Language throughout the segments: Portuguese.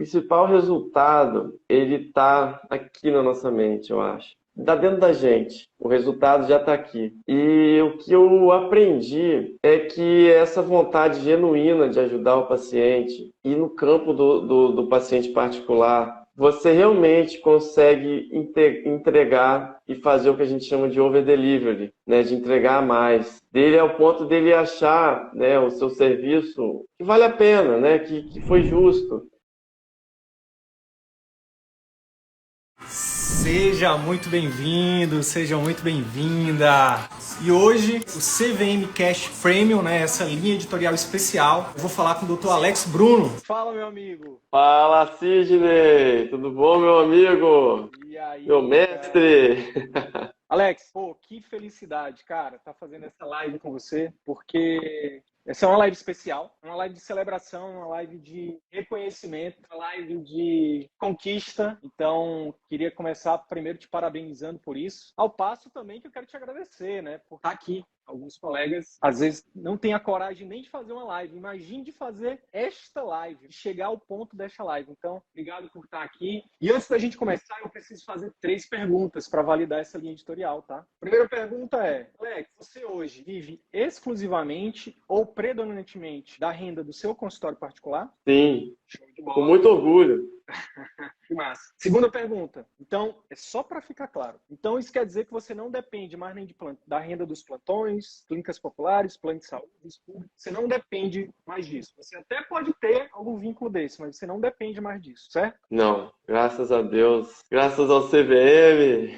principal resultado, ele está aqui na nossa mente, eu acho. Está dentro da gente. O resultado já está aqui. E o que eu aprendi é que essa vontade genuína de ajudar o paciente e no campo do paciente particular, você realmente consegue entregar e fazer o que a gente chama de over delivery, né? De entregar mais. Dele ao ponto dele achar, né, o seu serviço que vale a pena, né? Que foi justo. Seja muito bem-vindo, seja muito bem-vinda. E hoje o CVM Cash Premium, né, essa linha editorial especial, eu vou falar com o Dr. Alex Bruno. Fala, meu amigo. Fala, Sidney! Tudo bom, meu amigo? E aí, Meu mestre! Alex, pô, que felicidade, cara, tá fazendo essa live com você, porque essa é uma live especial, uma live de celebração, uma live de reconhecimento, uma live de conquista. Então, queria começar primeiro te parabenizando por isso. Ao passo também que eu quero te agradecer, né, por estar aqui. Alguns colegas, às vezes, não têm a coragem nem de fazer uma live. Imagine de fazer esta live, de chegar ao ponto desta live. Então, obrigado por estar aqui. E antes da gente começar, eu preciso fazer 3 perguntas para validar essa linha editorial, tá? Primeira pergunta é, Alex, você hoje vive exclusivamente ou predominantemente da renda do seu consultório particular? Sim, Show de bola. com muito orgulho. Que massa. Segunda pergunta. Então, é só para ficar claro. Então, isso quer dizer que você não depende mais nem da renda dos plantões, clínicas populares, plano de saúde, público. Você não depende mais disso. Você até pode ter algum vínculo desse, mas você não depende mais disso, certo? Não, graças a Deus. Graças ao CVM.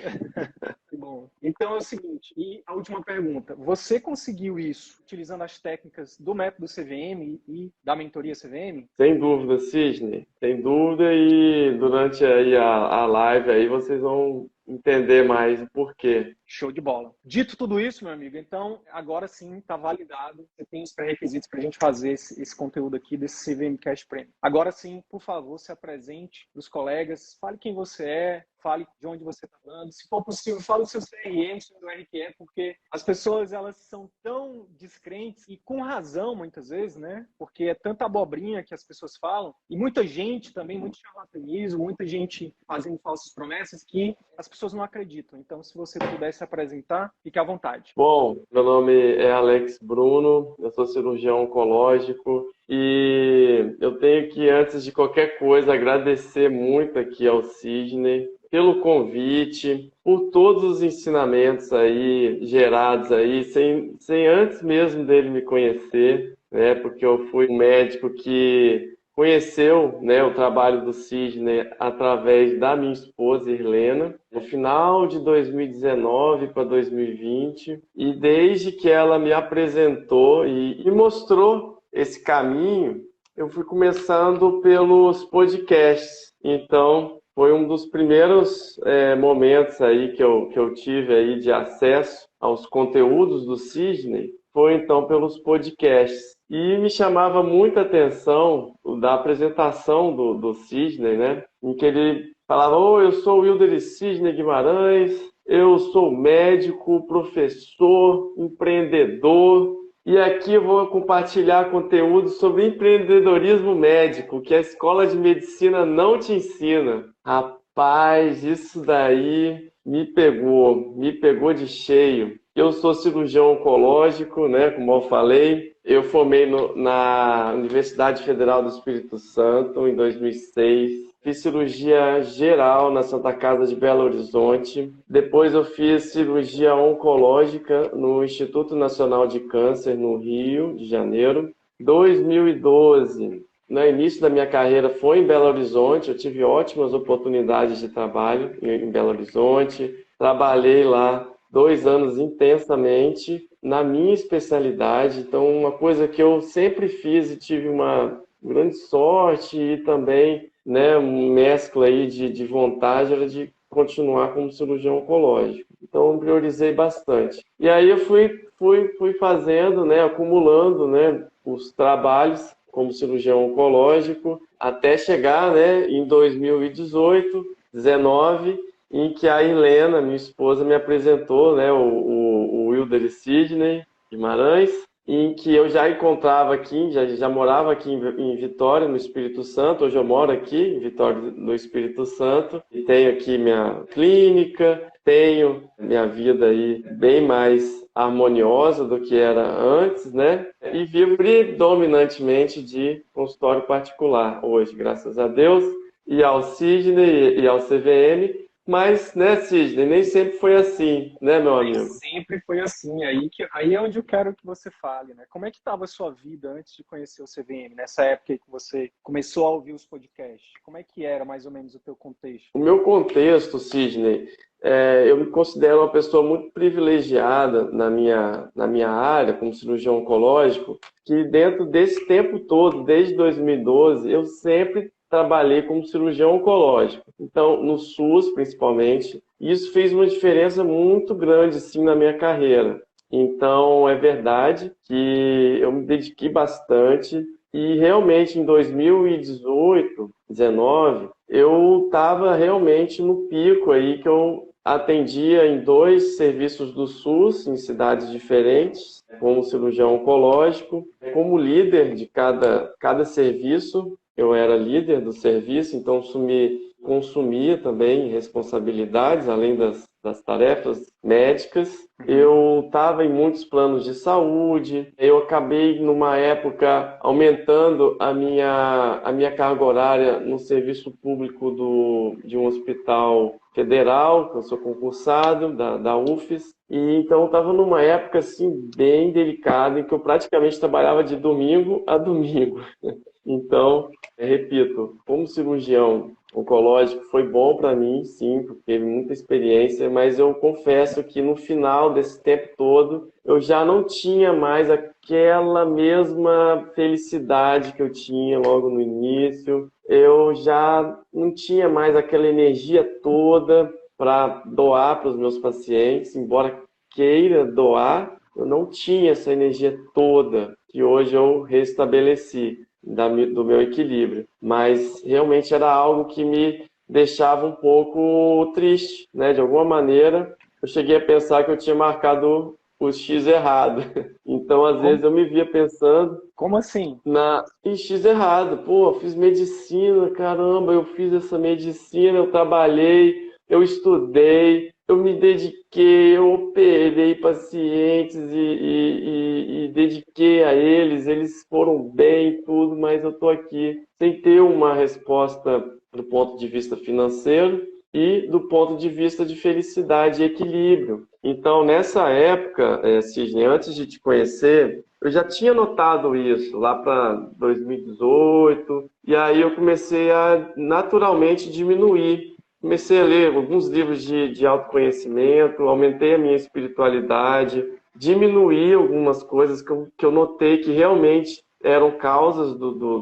Que bom. Então é o seguinte, e a última pergunta. Você conseguiu isso utilizando as técnicas do método CVM e da mentoria CVM? Sem dúvida, Sidney. Sem dúvida, e durante aí a live aí vocês vão entender mais o porquê. Show de bola. Dito tudo isso, meu amigo, então agora sim está validado. Você tem os pré-requisitos para a gente fazer esse conteúdo aqui desse CVM Cash Premium. Agora sim, por favor, se apresente para os colegas, fale quem você é, fale de onde você está falando. Se for possível, fale o seu CRM, o seu RQE, porque as pessoas elas são tão descrentes e com razão muitas vezes, né? Porque é tanta abobrinha que as pessoas falam e muita gente também, muito charlatanismo, muita gente fazendo falsas promessas que as pessoas não acreditam. Então, se você puder se apresentar, fique à vontade. Bom, meu nome é Alex Bruno, eu sou cirurgião oncológico e eu tenho que, antes de qualquer coisa, agradecer muito aqui ao Sidney pelo convite, por todos os ensinamentos aí gerados aí, sem antes mesmo dele me conhecer, né? Porque eu fui um médico que conheceu, né, o trabalho do Sidney através da minha esposa, Irlena, no final de 2019 para 2020, e desde que ela me apresentou e me mostrou esse caminho, eu fui começando pelos podcasts. Então, foi um dos primeiros momentos aí que eu tive aí de acesso aos conteúdos do Sidney, foi então pelos podcasts. E me chamava muita atenção da apresentação do Sidney, né? Em que ele falava, eu sou o Wilder Sidney Guimarães, eu sou médico, professor, empreendedor, e aqui eu vou compartilhar conteúdo sobre empreendedorismo médico, que a escola de medicina não te ensina. Rapaz, isso daí me pegou de cheio. Eu sou cirurgião oncológico, né, como eu falei. Eu formei na Universidade Federal do Espírito Santo em 2006. Fiz cirurgia geral na Santa Casa de Belo Horizonte. Depois eu fiz cirurgia oncológica no Instituto Nacional de Câncer, no Rio de Janeiro. 2012, no início da minha carreira, foi em Belo Horizonte. Eu tive ótimas oportunidades de trabalho em Belo Horizonte. Trabalhei lá 2 anos intensamente na minha especialidade. Então, uma coisa que eu sempre fiz e tive uma grande sorte e também, né, mescla aí de vontade era de continuar como cirurgião oncológico. Então, eu priorizei bastante. E aí eu fui fazendo, né, acumulando, né, os trabalhos como cirurgião oncológico até chegar, né, em 2018, 19, em que a Helena, minha esposa, me apresentou, né, o Wilder Sidney Guimarães, em que eu já encontrava aqui, já morava aqui em Vitória, no Espírito Santo. Hoje eu moro aqui em Vitória, no Espírito Santo, e tenho aqui minha clínica, tenho minha vida aí bem mais harmoniosa do que era antes, né? E vivo predominantemente de consultório particular hoje, graças a Deus, e ao Sidney e ao CVM. Mas, né, Sidney, nem sempre foi assim, né, meu Nem amigo? sempre foi assim. Aí é onde eu quero que você fale, né? Como é que estava a sua vida antes de conhecer o CVM, nessa época aí que você começou a ouvir os podcasts? Como é que era mais ou menos o teu contexto? O meu contexto, Sidney, eu me considero uma pessoa muito privilegiada na minha área, como cirurgião oncológico, que dentro desse tempo todo, desde 2012, eu sempre trabalhei como cirurgião oncológico. Então, no SUS, principalmente, isso fez uma diferença muito grande, sim, na minha carreira. Então, é verdade que eu me dediquei bastante e realmente em 2018, 19, eu estava realmente no pico aí que eu atendia em 2 serviços do SUS, em cidades diferentes, como cirurgião oncológico, como líder de cada serviço. Eu era líder do serviço, então isso me consumia também responsabilidades, além das tarefas médicas. Eu estava em muitos planos de saúde, eu acabei, numa época, aumentando a minha carga horária no serviço público de um hospital federal, que eu sou concursado, da UFES, e então estava numa época assim, bem delicada, em que eu praticamente trabalhava de domingo a domingo. Então, repito, como cirurgião oncológico foi bom para mim, sim, porque teve muita experiência, mas eu confesso que no final desse tempo todo eu já não tinha mais aquela mesma felicidade que eu tinha logo no início. Eu já não tinha mais aquela energia toda para doar para os meus pacientes, embora queira doar, eu não tinha essa energia toda que hoje eu restabeleci do meu equilíbrio. Mas realmente era algo que me deixava um pouco triste, né? De alguma maneira, eu cheguei a pensar que eu tinha marcado o X errado. Então, às vezes, Como, eu me via pensando como assim? em X errado. Pô, eu fiz medicina, caramba, eu fiz essa medicina, eu trabalhei, eu estudei, eu me dediquei, eu operei pacientes e dediquei a eles, eles foram bem e tudo, mas eu estou aqui sem ter uma resposta do ponto de vista financeiro e do ponto de vista de felicidade e equilíbrio. Então, nessa época, Sidney, antes de te conhecer, eu já tinha notado isso lá para 2018, e aí eu comecei a naturalmente diminuir. Comecei a ler alguns livros de autoconhecimento, aumentei a minha espiritualidade, diminuí algumas coisas que eu notei que realmente eram causas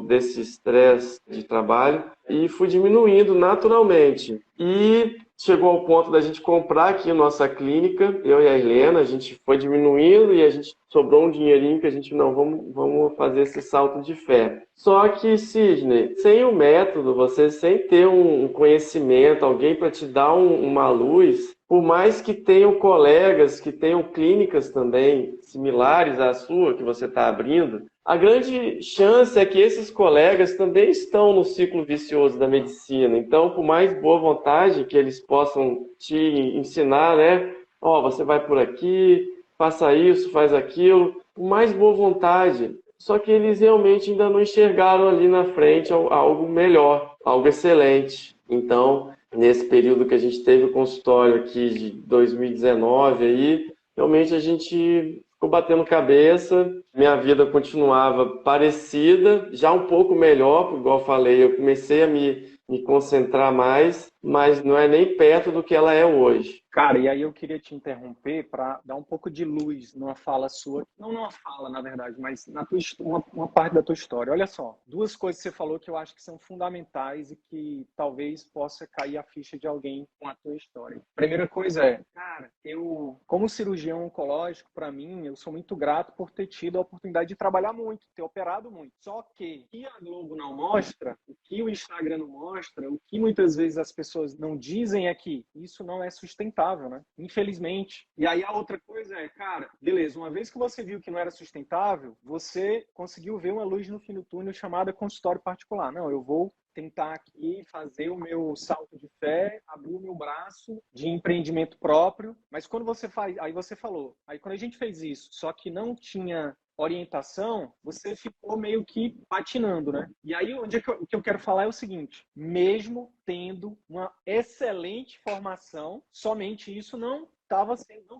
desse estresse de trabalho e fui diminuindo naturalmente. E chegou ao ponto da gente comprar aqui a nossa clínica, eu e a Helena, a gente foi diminuindo e a gente sobrou um dinheirinho que a gente, não, vamos fazer esse salto de fé. Só que, Sidney, sem o método, você sem ter um conhecimento, alguém para te dar uma luz, por mais que tenham colegas, que tenham clínicas também similares à sua, que você está abrindo, a grande chance é que esses colegas também estão no ciclo vicioso da medicina. Então, por mais boa vontade que eles possam te ensinar, né? Ó, você vai por aqui, faça isso, faz aquilo, por mais boa vontade. Só que eles realmente ainda não enxergaram ali na frente algo melhor, algo excelente. Então, nesse período que a gente teve o consultório aqui de 2019 aí, realmente a gente ficou batendo cabeça, minha vida continuava parecida, já um pouco melhor, porque, igual eu falei, eu comecei a me concentrar mais, mas não é nem perto do que ela é hoje. Cara, e aí eu queria te interromper para dar um pouco de luz numa fala sua, não numa fala, na verdade, mas na uma parte da tua história. Olha só, duas coisas que você falou que eu acho que são fundamentais e que talvez possa cair a ficha de alguém com a tua história. Primeira coisa é, cara, eu, como cirurgião oncológico, para mim, eu sou muito grato por ter tido a oportunidade de trabalhar muito, ter operado muito. Só que o que a Globo não mostra, o que o Instagram não mostra, o que muitas vezes as pessoas pessoas não dizem é que isso não é sustentável, né? Infelizmente. E aí a outra coisa é, cara, beleza, uma vez que você viu que não era sustentável, você conseguiu ver uma luz no fim do túnel chamada consultório particular. Não, eu vou tentar aqui fazer o meu salto de fé, abrir o meu braço de empreendimento próprio. Mas quando você faz, aí você falou, aí quando a gente fez isso, só que não tinha orientação, você ficou meio que patinando, né? E aí o que eu quero falar é o seguinte, mesmo tendo uma excelente formação, somente isso não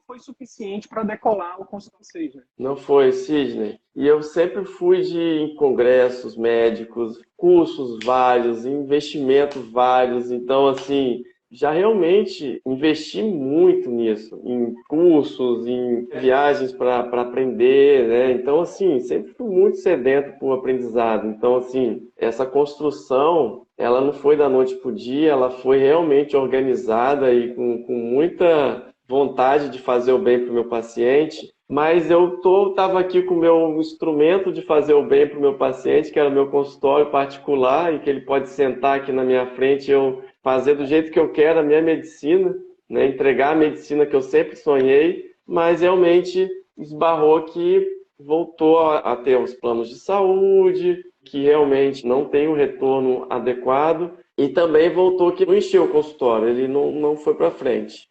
foi suficiente para decolar o consultório 6, né? Não foi, Sidney. E eu sempre fui em congressos médicos, cursos vários, investimentos vários. Então, assim, já realmente investi muito nisso, em cursos, em viagens para aprender, né? Então, assim, sempre fui muito sedento por aprendizado. Então, assim, essa construção, ela não foi da noite para o dia, ela foi realmente organizada e com muita vontade de fazer o bem para o meu paciente, mas eu estava aqui com o meu instrumento de fazer o bem para o meu paciente, que era o meu consultório particular, e que ele pode sentar aqui na minha frente e eu fazer do jeito que eu quero a minha medicina, né? Entregar a medicina que eu sempre sonhei, mas realmente esbarrou que voltou a ter os planos de saúde, que realmente não tem o retorno adequado, e também voltou que não encheu o consultório, ele não foi para frente,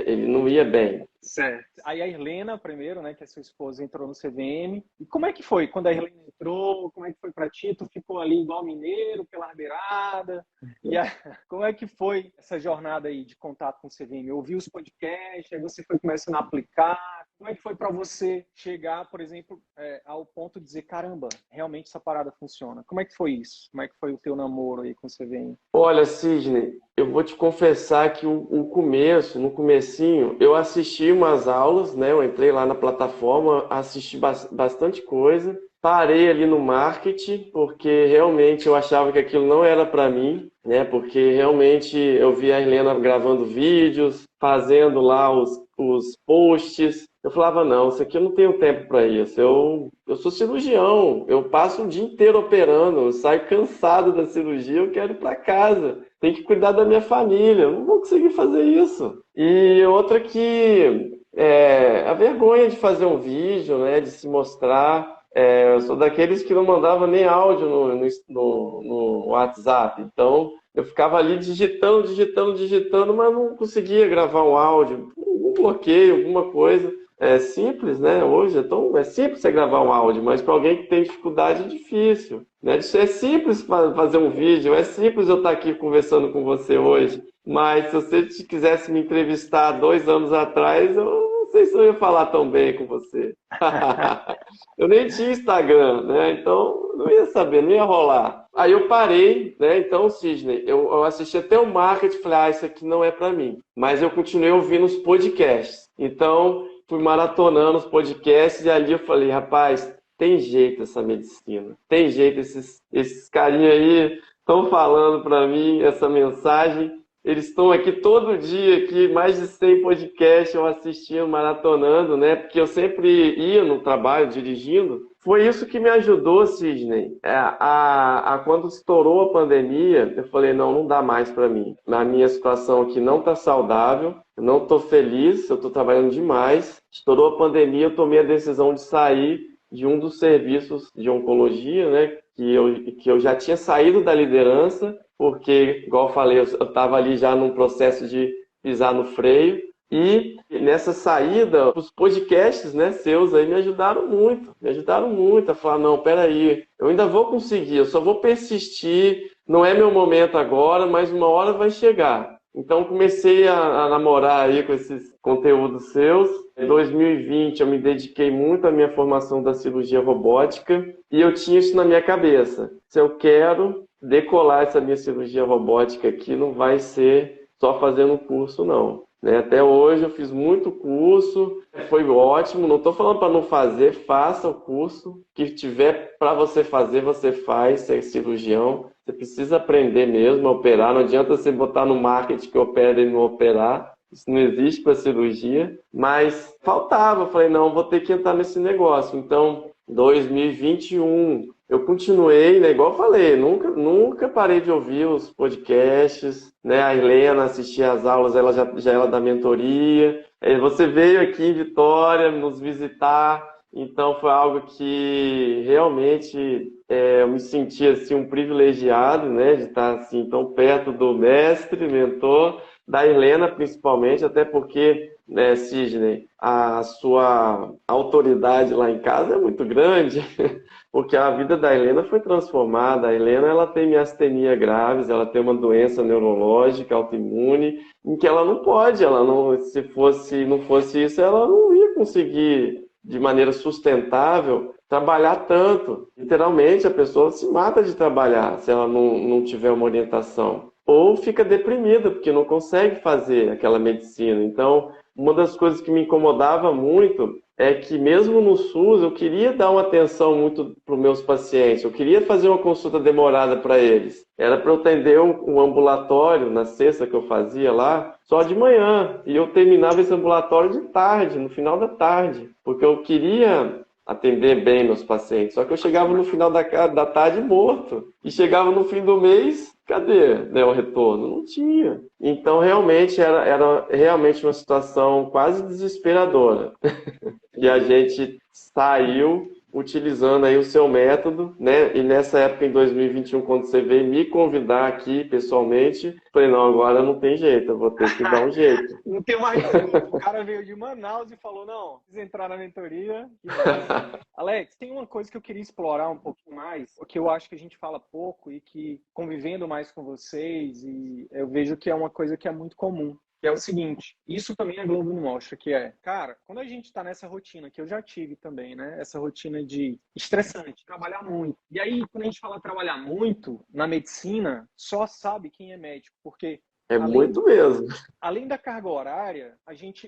ele não ia bem. Certo. Aí a Irlena, primeiro, né, que é sua esposa, entrou no CVM. E como é que foi quando a Irlena entrou? Como é que foi para ti? Tu ficou ali igual mineiro, pela beirada? Como é que foi essa jornada aí de contato com o CVM? Ouviu os podcasts, aí você foi começando a aplicar. Como é que foi para você chegar, por exemplo, ao ponto de dizer, caramba, realmente essa parada funciona? Como é que foi isso? Como é que foi o teu namoro aí com o CVM? Olha, Sidney, eu vou te confessar que no comecinho, eu assisti umas aulas, né? Eu entrei lá na plataforma, assisti bastante coisa, parei ali no marketing, porque realmente eu achava que aquilo não era para mim, né? Porque realmente eu vi a Helena gravando vídeos, fazendo lá os posts. Eu falava, não, isso aqui eu não tenho tempo para isso. Eu sou cirurgião, eu passo o dia inteiro operando, eu saio cansado da cirurgia, eu quero ir para casa. Tenho que cuidar da minha família, eu não vou conseguir fazer isso. E outra que a vergonha de fazer um vídeo, né, de se mostrar. Eu sou daqueles que não mandava nem áudio no WhatsApp. Então, eu ficava ali digitando, mas não conseguia gravar um áudio. Um bloqueio, alguma coisa. É simples, né? Hoje é simples você gravar um áudio, mas para alguém que tem dificuldade é difícil, né? É simples fazer um vídeo, é simples eu estar aqui conversando com você hoje, mas se você quisesse me entrevistar 2 anos atrás, eu não sei se eu ia falar tão bem com você. Eu nem tinha Instagram, né? Então não ia saber, não ia rolar. Aí eu parei, né? Então, Sidney, eu assisti até o marketing e falei, isso aqui não é para mim. Mas eu continuei ouvindo os podcasts. Então, fui maratonando os podcasts e ali eu falei, rapaz, tem jeito essa medicina. Tem jeito, esses carinha aí estão falando para mim essa mensagem. Eles estão aqui todo dia, aqui, mais de 100 podcasts eu assistindo, maratonando, né? Porque eu sempre ia no trabalho dirigindo. Foi isso que me ajudou, Sidney. Quando estourou a pandemia, eu falei, não dá mais para mim. Na minha situação aqui não está saudável, eu não estou feliz, eu estou trabalhando demais. Estourou a pandemia, eu tomei a decisão de sair de um dos serviços de oncologia, né? Que eu já tinha saído da liderança, porque, igual eu falei, eu estava ali já num processo de pisar no freio. E nessa saída, os podcasts, né, seus aí me ajudaram muito a falar, não, peraí, eu ainda vou conseguir, eu só vou persistir, não é meu momento agora, mas uma hora vai chegar. Então comecei a namorar aí com esses conteúdos seus. Em 2020 eu me dediquei muito à minha formação da cirurgia robótica e eu tinha isso na minha cabeça. Se eu quero decolar essa minha cirurgia robótica aqui, não vai ser só fazendo curso, não. Até hoje eu fiz muito curso, foi ótimo, não estou falando para não fazer, faça o curso, que tiver para você fazer, você faz, você é cirurgião, você precisa aprender mesmo a operar, não adianta você botar no marketing que opera e não operar, isso não existe para cirurgia, mas faltava, eu falei, não, vou ter que entrar nesse negócio, então 2021 eu continuei, né, igual eu falei, nunca parei de ouvir os podcasts, né? A Helena assistia às aulas, ela já era da mentoria. Você veio aqui em Vitória nos visitar, então foi algo que realmente eu me senti assim um privilegiado, né, de estar assim tão perto do mestre, mentor, da Helena principalmente, até porque, né, Sidney, a sua autoridade lá em casa é muito grande. Porque a vida da Helena foi transformada. A Helena, ela tem miastenia graves, ela tem uma doença neurológica autoimune, em que ela não pode, ela não, se não fosse isso, ela não ia conseguir de maneira sustentável trabalhar tanto. Literalmente, a pessoa se mata de trabalhar se ela não tiver uma orientação. Ou fica deprimida, porque não consegue fazer aquela medicina. Então, uma das coisas que me incomodava muito é que mesmo no SUS eu queria dar uma atenção muito para os meus pacientes, eu queria fazer uma consulta demorada para eles. Era para eu atender um ambulatório na sexta que eu fazia lá, só de manhã, e eu terminava esse ambulatório de tarde, no final da tarde, porque eu queria atender bem meus pacientes, só que eu chegava no final da tarde morto, e chegava no fim do mês, cadê, né, o retorno? Não tinha. Então realmente era realmente uma situação quase desesperadora. E a gente saiu utilizando aí o seu método, né? E nessa época, em 2021, quando você veio me convidar aqui pessoalmente, falei, não, agora não tem jeito, eu vou ter que dar um jeito. Não tem mais desculpa. O cara veio de Manaus e falou, não, precisa entrar na mentoria. Alex, tem uma coisa que eu queria explorar um pouquinho mais, o que eu acho que a gente fala pouco e que, convivendo mais com vocês, e eu vejo que é uma coisa que é muito comum. Que é o seguinte, isso também a Globo não mostra, que é, cara, quando a gente tá nessa rotina, que eu já tive também, né? Essa rotina de estressante, trabalhar muito. E aí, quando a gente fala trabalhar muito, na medicina, só sabe quem é médico, porque É muito mesmo. além da carga horária,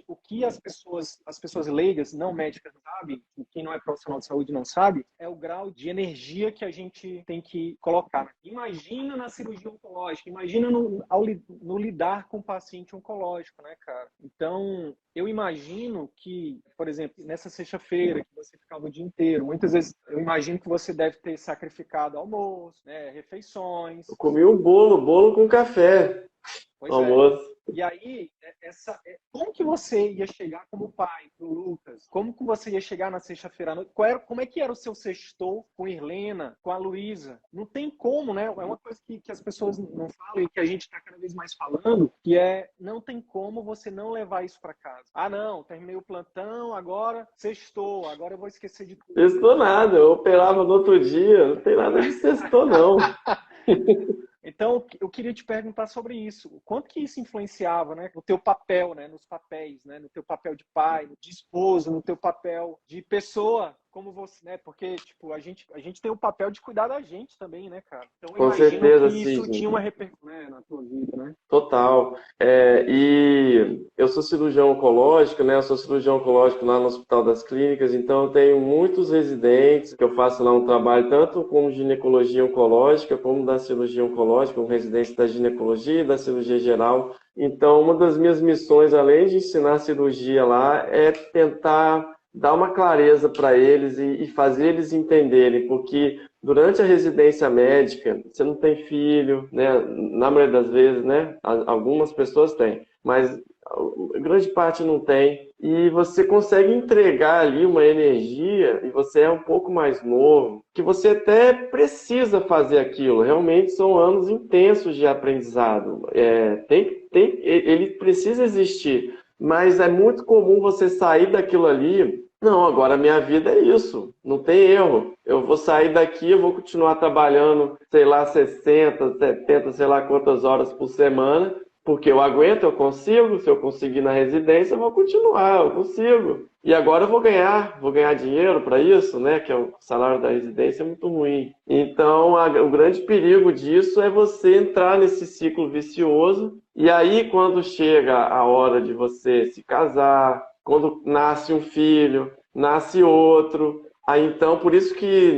o que as pessoas leigas, não médicas, sabem, quem não é profissional de saúde não sabe, é o grau de energia que a gente tem que colocar. Imagina na cirurgia oncológica, imagina no lidar com o paciente oncológico, né, cara? Então, eu imagino que, por exemplo, nessa sexta-feira que você ficava o dia inteiro, muitas vezes eu imagino que você deve ter sacrificado almoço, né, refeições. Eu comi um bolo com café. Pois Almoço. E aí, como que você ia chegar como pai pro Lucas? Como que você ia chegar na sexta-feira à noite? Como é que era o seu sextou com a Irlena, com a Luísa? Não tem como, né? É uma coisa que as pessoas não falam e que a gente está cada vez mais falando, que não tem como você não levar isso para casa. Ah, não, terminei o plantão, agora sextou, agora eu vou esquecer de tudo. Sextou nada, eu operava no outro dia, não tem nada de sextou, não. Então, eu queria te perguntar sobre isso. O quanto que isso influenciava, né, no teu papel, né, nos papéis, né, no teu papel de pai, de esposo, no teu papel de pessoa como você, né? Porque, tipo, a gente tem o papel de cuidar da gente também, né, cara? Então, eu Com imagino certeza, que isso sim. tinha uma repercussão, né, na tua vida, né? Total. E eu sou cirurgião oncológico, né? Eu sou cirurgião oncológico lá no Hospital das Clínicas, então eu tenho muitos residentes que eu faço lá um trabalho tanto com ginecologia oncológica como da cirurgia oncológica, com residentes da ginecologia e da cirurgia geral. Então, uma das minhas missões, além de ensinar cirurgia lá, é tentar dar uma clareza para eles e fazer eles entenderem, porque durante a residência médica, você não tem filho, né? Na maioria das vezes, né? Algumas pessoas têm, mas a grande parte não tem. E você consegue entregar ali uma energia, e você é um pouco mais novo, que você até precisa fazer aquilo. Realmente são anos intensos de aprendizado. Ele precisa existir, mas é muito comum você sair daquilo ali. Não, agora a minha vida é isso, não tem erro. Eu vou sair daqui, eu vou continuar trabalhando, sei lá, 60, 70, sei lá quantas horas por semana, porque eu aguento, eu consigo, se eu conseguir na residência, eu vou continuar, eu consigo. E agora eu vou ganhar dinheiro para isso, né? Que o salário da residência é muito ruim. Então, o grande perigo disso é você entrar nesse ciclo vicioso, e aí quando chega a hora de você se casar, quando nasce um filho, nasce outro. Aí então, por isso que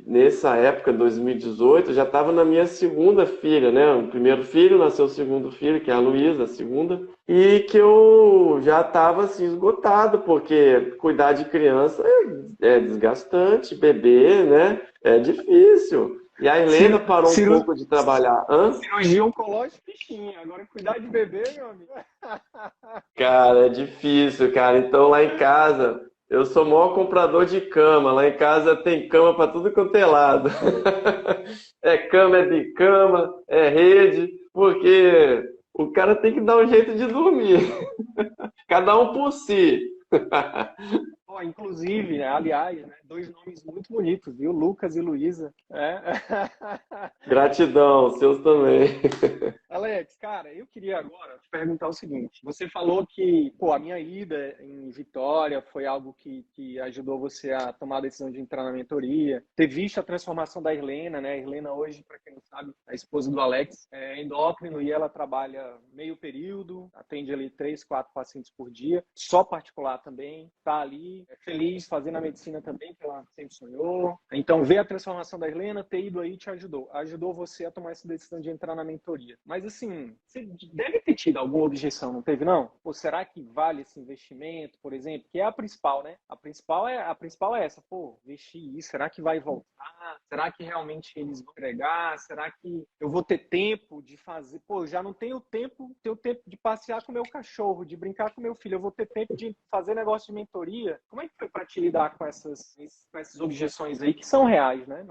nessa época, 2018, já estava na minha segunda filha, né? O primeiro filho, nasceu o segundo filho, que é a Luísa, a segunda. E que eu já estava assim, esgotado, porque cuidar de criança é desgastante, bebê, né? É difícil. E a Helena parou um pouco de trabalhar. Hã? Cirurgia oncológica, bichinha. Agora cuidar de bebê, meu amigo. Cara, é difícil, cara. Então lá em casa, eu sou o maior comprador de cama. Lá em casa tem cama para tudo quanto é lado. É cama, é de cama, é rede, porque o cara tem que dar um jeito de dormir. Cada um por si. Ó, inclusive, né, aliás, né, dois nomes muito bonitos, viu? Lucas e Luísa. É. Gratidão, seus também. Alex, cara, eu queria agora te perguntar o seguinte. Você falou que, pô, a minha ida em Vitória foi algo que ajudou você a tomar a decisão de entrar na mentoria. Ter visto a transformação da Irlena, né? A Irlena hoje, para quem não sabe, é a esposa do Alex, é endócrino e ela trabalha meio período, atende ali 3, 4 pacientes por dia, só particular também, tá ali, é feliz fazendo a medicina também, que ela sempre sonhou. Então, ver a transformação da Irlena, ter ido aí te ajudou. Ajudou você a tomar essa decisão de entrar na mentoria. Mas assim, você deve ter tido alguma objeção, não teve, não? Ou será que vale esse investimento, por exemplo? Que é a principal, né? A principal é essa. Pô, investir isso, será que vai voltar? Será que realmente eles vão entregar? Será que eu vou ter tempo de fazer? Pô, eu já não tenho tempo de passear com meu cachorro, de brincar com meu filho. Eu vou ter tempo de fazer negócio de mentoria. Como é que foi para te lidar com essas objeções aí, que são reais, né?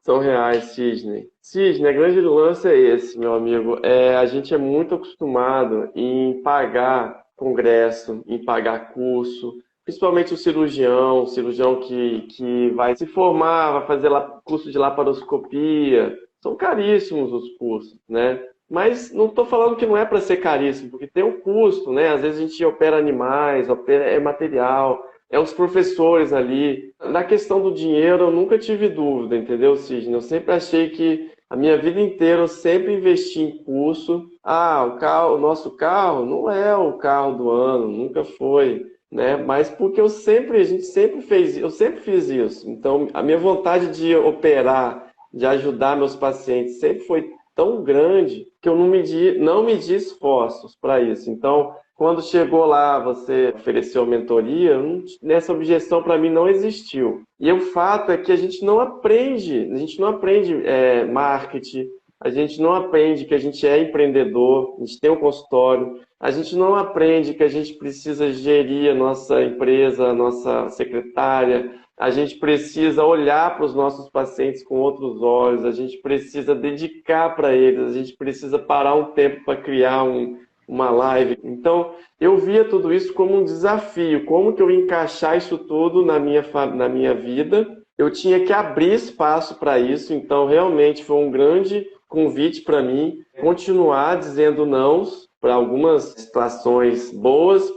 São reais, Cisne. Cisne, a grande lance é esse, meu amigo. A gente é muito acostumado em pagar congresso, em pagar curso, principalmente o cirurgião que vai se formar, vai fazer curso de laparoscopia. São caríssimos os cursos, né? Mas não estou falando que não é para ser caríssimo, porque tem um custo, né? Às vezes a gente opera animais, é material, é os professores ali. Na questão do dinheiro, eu nunca tive dúvida, entendeu, Cisne? Eu sempre achei que a minha vida inteira eu sempre investi em curso. O nosso carro não é o carro do ano, nunca foi, né? Mas porque a gente sempre fez, eu sempre fiz isso. Então, a minha vontade de operar, de ajudar meus pacientes sempre foi tão grande que eu não medi esforços para isso. Então, quando chegou lá, você ofereceu mentoria, nessa objeção para mim não existiu. E o fato é que a gente não aprende marketing, a gente não aprende que a gente é empreendedor, a gente tem um consultório, a gente não aprende que a gente precisa gerir a nossa empresa, a nossa secretária, a gente precisa olhar para os nossos pacientes com outros olhos, a gente precisa dedicar para eles, a gente precisa parar um tempo para criar uma live. Então, eu via tudo isso como um desafio. Como que eu ia encaixar isso tudo na minha vida? Eu tinha que abrir espaço para isso. Então, realmente, foi um grande convite para mim continuar dizendo não para algumas situações boas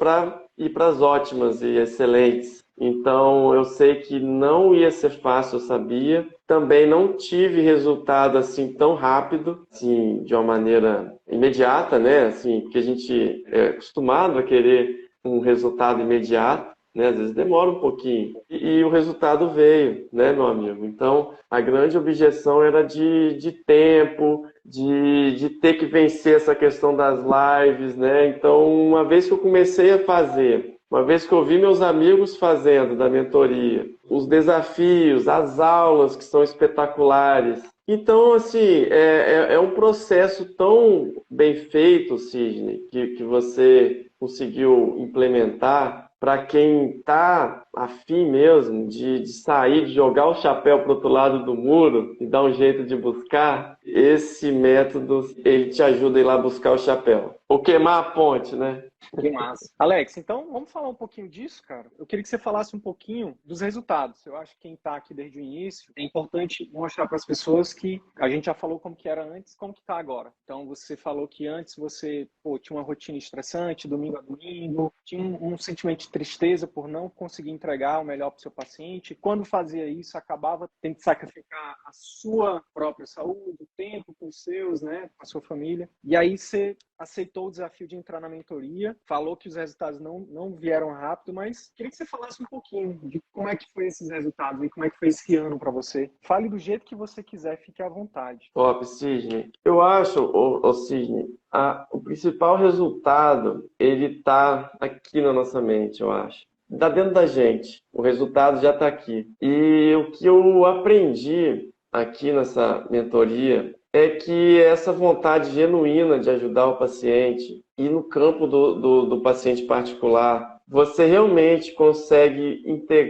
e para as ótimas e excelentes. Então, eu sei que não ia ser fácil, eu sabia. Também não tive resultado assim tão rápido, assim, de uma maneira imediata, né? Assim, porque a gente é acostumado a querer um resultado imediato, né? Às vezes demora um pouquinho. E o resultado veio, né, meu amigo? Então, a grande objeção era de tempo, de ter que vencer essa questão das lives, né? Então, uma vez que eu comecei a fazer, uma vez que eu vi meus amigos fazendo da mentoria, os desafios, as aulas que são espetaculares. Então, assim, é um processo tão bem feito, Sidney, que você conseguiu implementar para quem está afim mesmo de sair, de jogar o chapéu para o outro lado do muro e dar um jeito de buscar, esse método, ele te ajuda a ir lá buscar o chapéu. Ou queimar a ponte, né? Que massa. Alex, então vamos falar um pouquinho disso, cara? Eu queria que você falasse um pouquinho dos resultados. Eu acho que quem está aqui desde o início, é importante mostrar para as pessoas que a gente já falou como que era antes, como que está agora. Então, você falou que antes você tinha uma rotina estressante, domingo a domingo, tinha um sentimento de tristeza por não conseguir entregar o melhor para o seu paciente. Quando fazia isso, acabava tendo que sacrificar a sua própria saúde, o tempo com os seus, né, com a sua família. E aí você aceitou o desafio de entrar na mentoria, falou que os resultados não vieram rápido, mas queria que você falasse um pouquinho de como é que foi esses resultados e como é que foi esse ano para você. Fale do jeito que você quiser, fique à vontade. Top, Sidney. Eu acho, Sidney, o principal resultado, ele está aqui na nossa mente, eu acho. Está dentro da gente. O resultado já está aqui. E o que eu aprendi aqui nessa mentoria é que essa vontade genuína de ajudar o paciente e no campo do paciente particular, você realmente consegue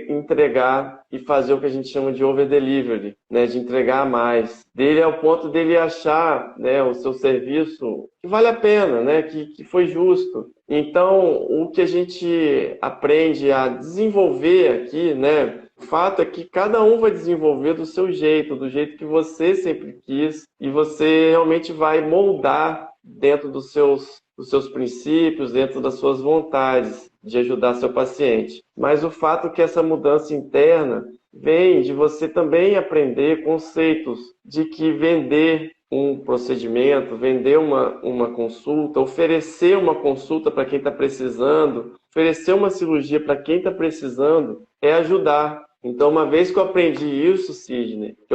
entregar e fazer o que a gente chama de over delivery, né, de entregar mais. Dele ao ponto dele achar, né, o seu serviço que vale a pena, né, que foi justo. Então, o que a gente aprende a desenvolver aqui, né, o fato é que cada um vai desenvolver do seu jeito, do jeito que você sempre quis, e você realmente vai moldar dentro dos seus princípios, dentro das suas vontades de ajudar seu paciente. Mas o fato é que essa mudança interna vem de você também aprender conceitos de que vender um procedimento, vender uma consulta, oferecer uma consulta para quem está precisando, oferecer uma cirurgia para quem está precisando, é ajudar. Então, uma vez que eu aprendi isso, Sidney, que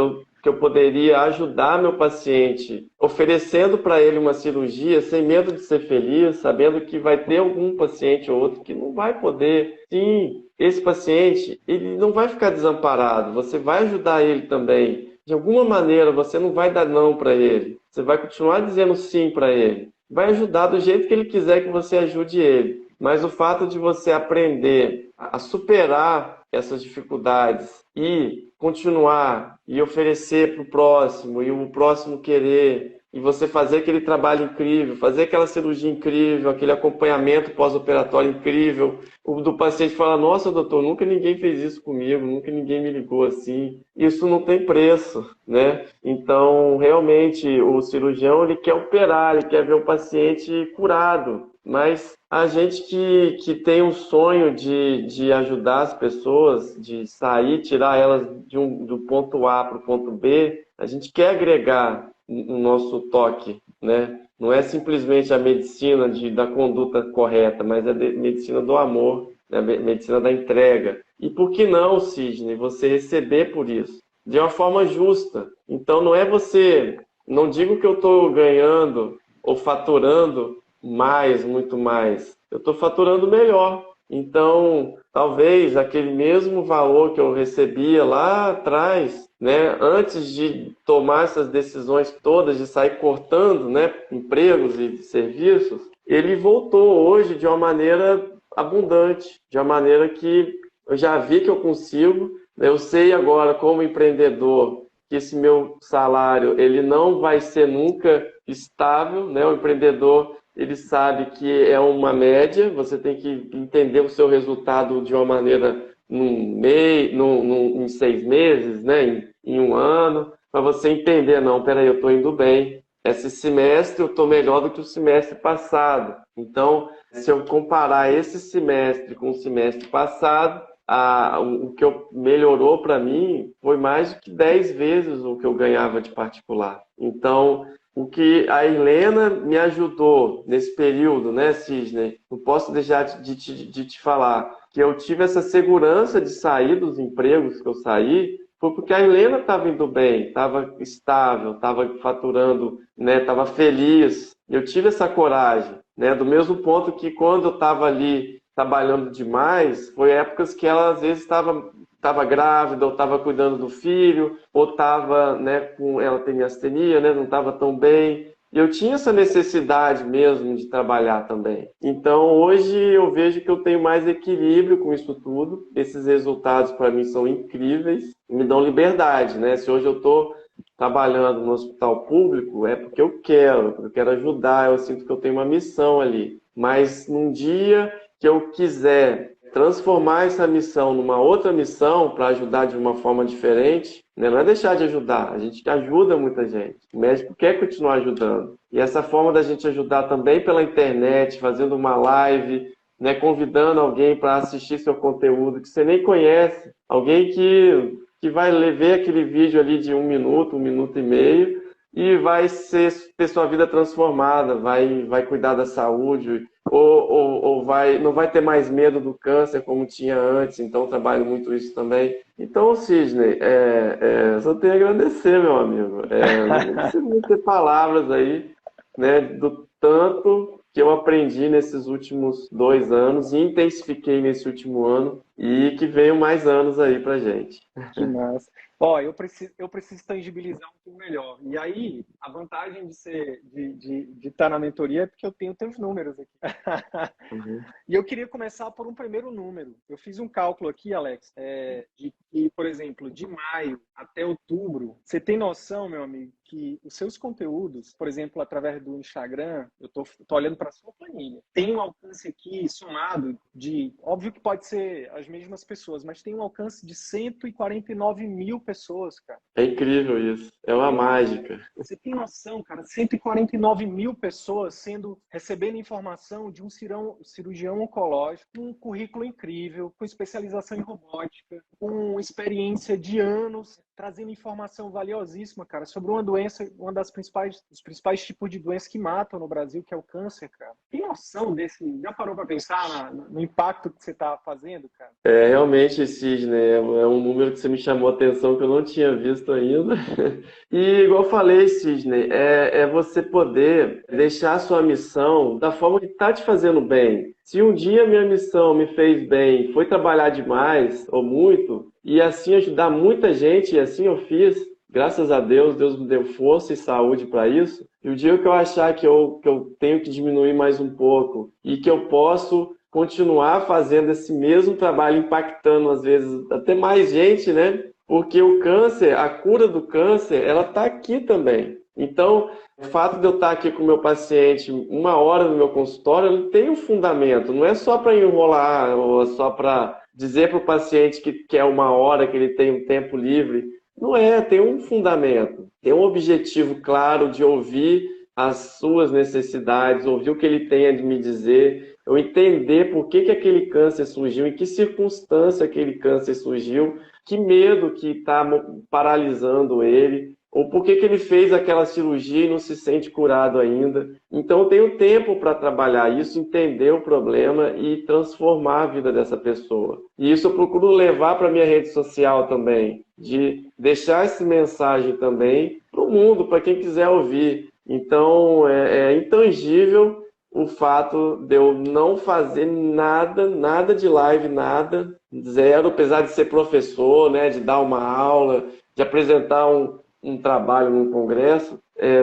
eu poderia ajudar meu paciente, oferecendo para ele uma cirurgia, sem medo de ser feliz, sabendo que vai ter algum paciente ou outro que não vai poder. Sim, esse paciente, ele não vai ficar desamparado, você vai ajudar ele também. De alguma maneira, você não vai dar não para ele, você vai continuar dizendo sim para ele. Vai ajudar do jeito que ele quiser que você ajude ele. Mas o fato de você aprender a superar essas dificuldades e continuar e oferecer para o próximo e o próximo querer e você fazer aquele trabalho incrível, fazer aquela cirurgia incrível, aquele acompanhamento pós-operatório incrível, o do paciente fala, nossa, doutor, nunca ninguém fez isso comigo, nunca ninguém me ligou assim. Isso não tem preço, né? Então, realmente, o cirurgião, ele quer operar, ele quer ver o paciente curado, mas a gente que tem um sonho de ajudar as pessoas, de sair, tirar elas do ponto A para o ponto B, a gente quer agregar o nosso toque, né? Não é simplesmente a medicina da conduta correta, mas a medicina do amor, né? A medicina da entrega. E por que não, Sidney, você receber por isso? De uma forma justa. Então não é você... Não digo que eu estou ganhando ou faturando mais, muito mais. Eu estou faturando melhor. Então, talvez aquele mesmo valor que eu recebia lá atrás, né, antes de tomar essas decisões todas, de sair cortando, né, empregos e serviços, ele voltou hoje de uma maneira abundante, de uma maneira que eu já vi que eu consigo. Eu sei agora, como empreendedor, que esse meu salário ele não vai ser nunca estável, né? O empreendedor ele sabe que é uma média, você tem que entender o seu resultado de uma maneira em 6 meses, né? Em um ano, para você entender, não, peraí, eu estou indo bem. Esse semestre eu estou melhor do que o semestre passado. Então, se eu comparar esse semestre com o semestre passado, o que melhorou para mim foi mais do que 10 vezes o que eu ganhava de particular. Então, o que a Helena me ajudou nesse período, né, Sidney? Não posso deixar de te falar que eu tive essa segurança de sair dos empregos que eu saí, foi porque a Helena estava indo bem, estava estável, estava faturando, né, estava feliz. Eu tive essa coragem, né, do mesmo ponto que quando eu estava ali trabalhando demais, foi épocas que ela às vezes estava grávida, ou estava cuidando do filho, ou estava, né, ela tem astenia, né, não estava tão bem. E eu tinha essa necessidade mesmo de trabalhar também. Então, hoje eu vejo que eu tenho mais equilíbrio com isso tudo. Esses resultados, para mim, são incríveis. Me dão liberdade, né? Se hoje eu estou trabalhando no hospital público, é porque eu quero ajudar, eu sinto que eu tenho uma missão ali. Mas num dia que eu quiser transformar essa missão numa outra missão para ajudar de uma forma diferente, né? Não é deixar de ajudar, a gente ajuda muita gente. O médico quer continuar ajudando. E essa forma da gente ajudar também pela internet, fazendo uma live, né? Convidando alguém para assistir seu conteúdo que você nem conhece, alguém que vai ver aquele vídeo ali de 1 minuto e meio, e vai ter sua vida transformada, vai cuidar da saúde, ou não vai ter mais medo do câncer como tinha antes, então eu trabalho muito isso também. Então, Sidney, só tenho a agradecer, meu amigo. Não preciso ter palavras aí, né, do tanto que eu aprendi nesses últimos 2 anos e intensifiquei nesse último ano e que venham mais anos aí pra gente. Que massa. Ó, eu preciso tangibilizar um pouco melhor. E aí, a vantagem de estar na mentoria é porque eu tenho teus números aqui. Uhum. E eu queria começar por um primeiro número. Eu fiz um cálculo aqui, Alex, de que, por exemplo, de maio até outubro, você tem noção, meu amigo, que os seus conteúdos, por exemplo, através do Instagram, eu tô olhando para a sua planilha, tem um alcance aqui somado de, óbvio que pode ser as mesmas pessoas, mas tem um alcance de 149 mil pessoas, cara. É incrível isso. É uma mágica. Você tem noção, cara? 149 mil pessoas recebendo informação de um cirurgião oncológico, com um currículo incrível, com especialização em robótica, com experiência de anos, trazendo informação valiosíssima, cara, sobre uma doença, dos principais tipos de doença que matam no Brasil, que é o câncer, cara. Tem noção desse? Já parou para pensar no impacto que você está fazendo, cara? Realmente, Sidney, é um número que você me chamou a atenção que eu não tinha visto ainda. E, igual eu falei, Sidney, é você poder deixar a sua missão da forma que está te fazendo bem. Se um dia minha missão me fez bem, foi trabalhar demais ou muito, e assim ajudar muita gente, e assim eu fiz, graças a Deus, Deus me deu força e saúde para isso. E o dia que eu achar que eu tenho que diminuir mais um pouco e que eu posso continuar fazendo esse mesmo trabalho, impactando às vezes até mais gente, né? Porque o câncer, a cura do câncer, ela está aqui também. Então, o fato de eu estar aqui com o meu paciente 1 hora no meu consultório, ele tem um fundamento. Não é só para enrolar ou só para dizer para o paciente que quer 1 hora, que ele tem um tempo livre. Não é, tem um fundamento. Tem um objetivo claro de ouvir as suas necessidades, ouvir o que ele tem a me dizer, eu entender por que aquele câncer surgiu, em que circunstância aquele câncer surgiu, que medo que está paralisando ele, ou por que ele fez aquela cirurgia e não se sente curado ainda. Então eu tenho tempo para trabalhar isso, entender o problema e transformar a vida dessa pessoa. E isso eu procuro levar para a minha rede social também, de deixar essa mensagem também para o mundo, para quem quiser ouvir. Então é intangível o fato de eu não fazer nada de live, nada, zero, apesar de ser professor, né, de dar uma aula, de apresentar um trabalho num congresso,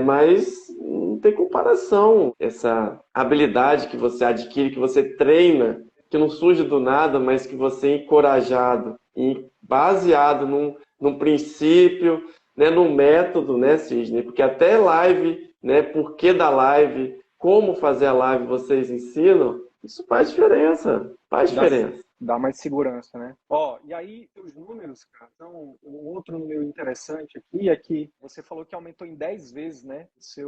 mas não tem comparação. Essa habilidade que você adquire, que você treina, que não surge do nada, mas que você é encorajado e baseado num princípio, né, num método, né, Sidney? Porque até live, né, por que da live, como fazer a live vocês ensinam, isso faz diferença, faz diferença. Dá mais segurança, né? Ó, e aí, os números, cara, então, um outro número interessante aqui é que você falou que aumentou em 10 vezes, né? Se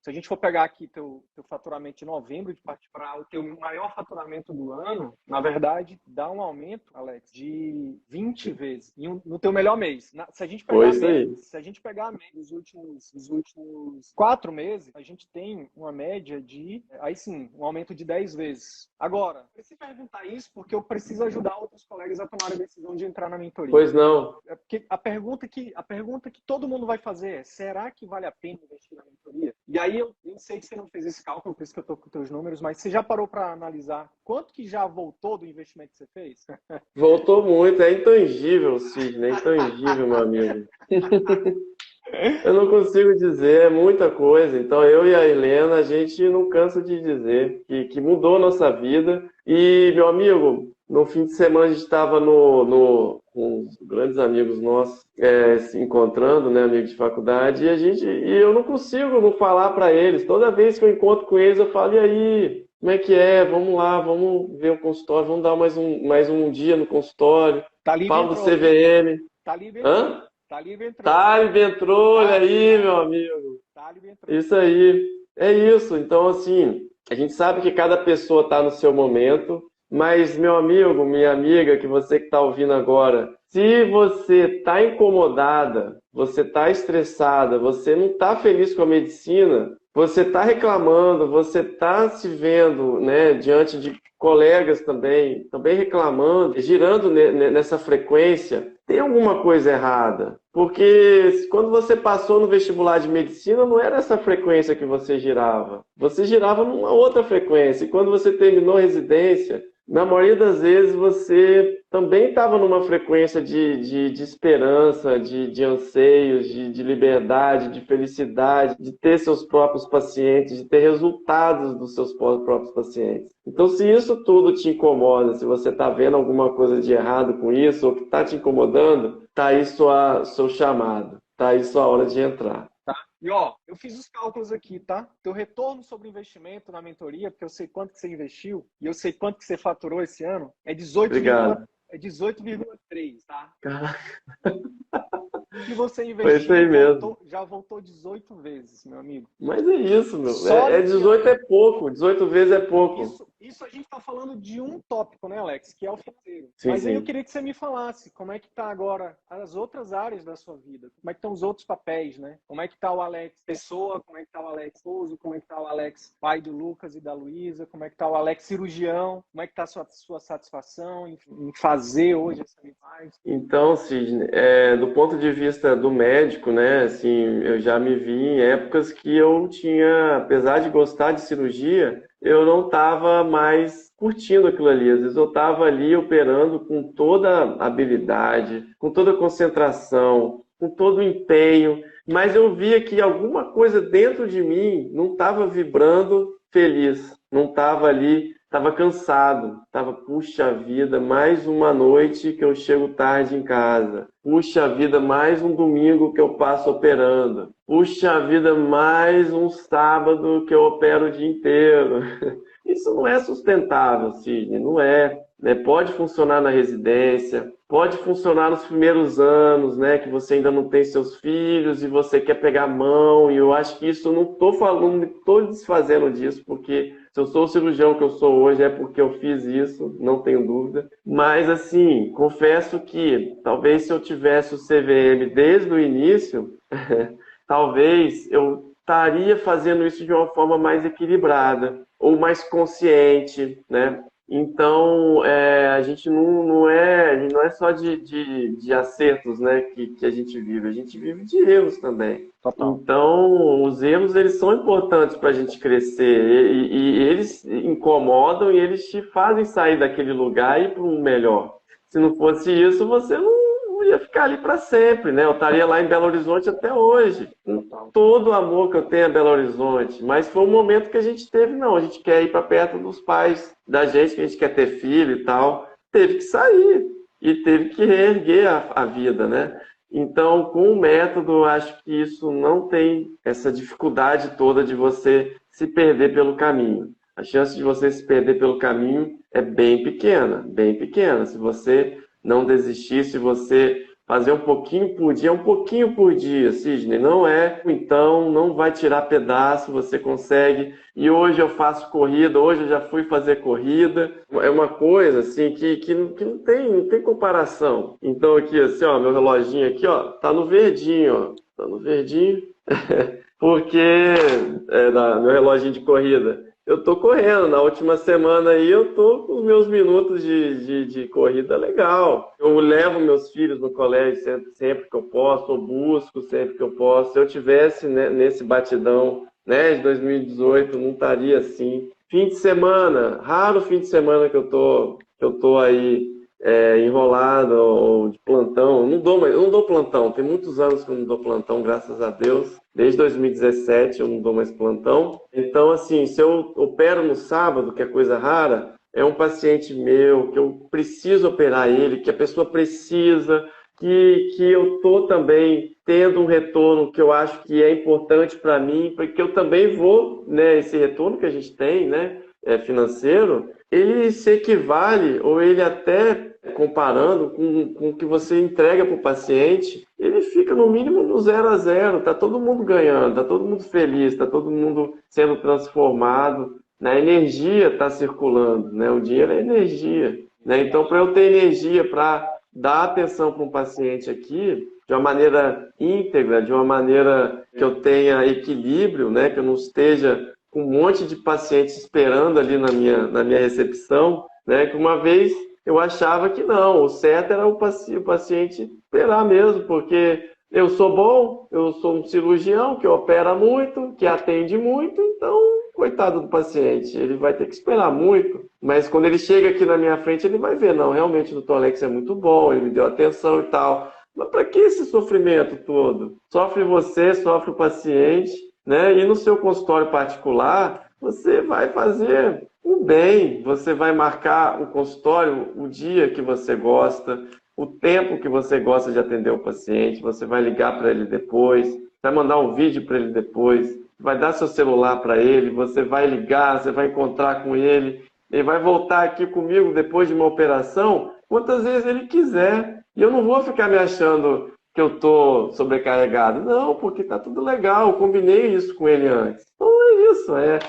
a gente for pegar aqui teu faturamento de novembro, de partir para o teu maior faturamento do ano, na verdade, dá um aumento, Alex, de 20 vezes no teu melhor mês. Se a gente pegar a média dos últimos 4 meses, a gente tem uma média de, aí sim, um aumento de 10 vezes. Agora, eu preciso perguntar isso porque eu preciso ajudar outros colegas a tomar a decisão de entrar na mentoria. Pois não. É porque a pergunta que todo mundo vai fazer é: será que vale a pena investir na mentoria? E aí eu sei que você não fez esse cálculo, por isso que eu estou com os teus números, mas você já parou para analisar quanto que já voltou do investimento que você fez? Voltou muito, é intangível, Sidney, é intangível, meu amigo. Eu não consigo dizer, é muita coisa. Então, eu e a Helena, a gente não cansa de dizer que mudou a nossa vida. E, meu amigo, no fim de semana a gente estava com uns grandes amigos nossos se encontrando, né, amigos de faculdade, e eu não consigo não falar para eles. Toda vez que eu encontro com eles, eu falo: e aí, como é que é? Vamos lá, vamos ver o consultório, vamos dar mais um dia no consultório. Falo do CVM. Hã? Talib entrou, olha aí, meu amigo. Isso aí. É isso. Então, assim, a gente sabe que cada pessoa está no seu momento, mas, meu amigo, minha amiga, que você que está ouvindo agora, se você está incomodada, você está estressada, você não está feliz com a medicina, você está reclamando, você está se vendo, né, diante de colegas também reclamando, girando nessa frequência, tem alguma coisa errada. Porque quando você passou no vestibular de medicina, não era essa frequência que você girava. Você girava numa outra frequência. E quando você terminou a residência, na maioria das vezes você também estava numa frequência de esperança, de anseios, de liberdade, de felicidade, de ter seus próprios pacientes, de ter resultados dos seus próprios pacientes. Então, se isso tudo te incomoda, se você está vendo alguma coisa de errado com isso, ou que está te incomodando, está aí seu chamado, está aí sua hora de entrar. Tá? E ó, eu fiz os cálculos aqui, tá? Teu retorno sobre investimento na mentoria, porque eu sei quanto que você investiu e eu sei quanto que você faturou esse ano, é 18,3, tá? Caraca. Que você Foi isso aí mesmo. já voltou 18 vezes, meu amigo. Mas é isso, meu. Só 18 é pouco, 18 vezes é pouco. Isso a gente está falando de um tópico, né, Alex? Que é o financeiro. Sim, Mas aí sim. eu queria que você me falasse como é que está agora as outras áreas da sua vida. Como é que estão os outros papéis, né? Como é que está o Alex pessoa, como é que está o Alex esposo, como é que está o Alex pai do Lucas e da Luísa, como é que está o Alex cirurgião, como é que está a sua satisfação em fazer hoje essa imagem. Então, Sidney, do ponto de vista do médico, né, assim, eu já me vi em épocas que eu tinha, apesar de gostar de cirurgia, eu não estava mais curtindo aquilo ali. Às vezes eu estava ali operando com toda a habilidade, com toda a concentração, com todo o empenho, mas eu via que alguma coisa dentro de mim não estava vibrando feliz, não estava ali. Estava cansado, puxa vida, mais uma noite que eu chego tarde em casa. Puxa vida, mais um domingo que eu passo operando. Puxa vida, mais um sábado que eu opero o dia inteiro. Isso não é sustentável, Sidney, não é. Pode funcionar na residência, pode funcionar nos primeiros anos, né, que você ainda não tem seus filhos e você quer pegar a mão, e eu acho que isso, não estou falando, não estou desfazendo disso, porque se eu sou o cirurgião que eu sou hoje é porque eu fiz isso, não tenho dúvida. Mas, assim, confesso que talvez se eu tivesse o CVM desde o início, talvez eu estaria fazendo isso de uma forma mais equilibrada ou mais consciente, né? Então, a gente não é só de acertos, né, que a gente vive de erros também. Total. Então, os erros, eles são importantes para a gente crescer e eles incomodam e eles te fazem sair daquele lugar e ir para um melhor. Se não fosse isso, você não ia ficar ali para sempre, né? Eu estaria lá em Belo Horizonte até hoje, com todo o amor que eu tenho a Belo Horizonte. Mas foi um momento que a gente teve, não, a gente quer ir para perto dos pais da gente, que a gente quer ter filho e tal. Teve que sair e teve que reerguer a vida, né? Então, com o método, acho que isso não tem essa dificuldade toda de você se perder pelo caminho. A chance de você se perder pelo caminho é bem pequena, bem pequena. Se você não desistir, se você fazer um pouquinho por dia, Sidney, não é, então, não vai tirar pedaço, você consegue. E hoje eu faço corrida, hoje eu já fui fazer corrida. É uma coisa, assim, que não tem comparação. Então, aqui, assim, ó, meu reloginho aqui, ó, tá no verdinho, ó. Tá no verdinho, porque meu reloginho de corrida. Eu tô correndo, na última semana aí eu tô com os meus minutos de corrida legal. Eu levo meus filhos no colégio sempre que eu posso, eu busco sempre que eu posso. Se eu tivesse, né, nesse batidão, né, de 2018, não estaria assim. Fim de semana, raro fim de semana que eu tô aí enrolado ou de plantão. Eu não dou plantão, tem muitos anos que eu não dou plantão, graças a Deus. Desde 2017 eu não dou mais plantão. Então, assim, se eu opero no sábado, que é coisa rara, é um paciente meu, que eu preciso operar ele, que a pessoa precisa, que eu estou também tendo um retorno que eu acho que é importante para mim, porque eu também vou, né, esse retorno que a gente tem, né, financeiro, ele se equivale, ou ele até, comparando com o que você entrega para o paciente, ele fica no mínimo no 0 a 0, está todo mundo ganhando, está todo mundo feliz, está todo mundo sendo transformado, né? A energia está circulando, né? O dinheiro é energia, né? Então, para eu ter energia para dar atenção para um paciente aqui, de uma maneira íntegra, de uma maneira que eu tenha equilíbrio, né? Que eu não esteja com um monte de pacientes esperando ali na minha recepção, né? Que uma vez eu achava que não, o certo era o paciente esperar mesmo, porque eu sou bom, eu sou um cirurgião que opera muito, que atende muito, então coitado do paciente, ele vai ter que esperar muito, mas quando ele chega aqui na minha frente, ele vai ver, não, realmente o Dr. Alex é muito bom, ele me deu atenção e tal. Mas para que esse sofrimento todo? Sofre você, sofre o paciente, né? E no seu consultório particular, você vai fazer o bem, você vai marcar o consultório, o dia que você gosta, o tempo que você gosta de atender o paciente, você vai ligar para ele depois, vai mandar um vídeo para ele depois, vai dar seu celular para ele, você vai ligar, você vai encontrar com ele, ele vai voltar aqui comigo depois de uma operação, quantas vezes ele quiser. E eu não vou ficar me achando que eu estou sobrecarregado. Não, porque está tudo legal, eu combinei isso com ele antes. Então é isso, é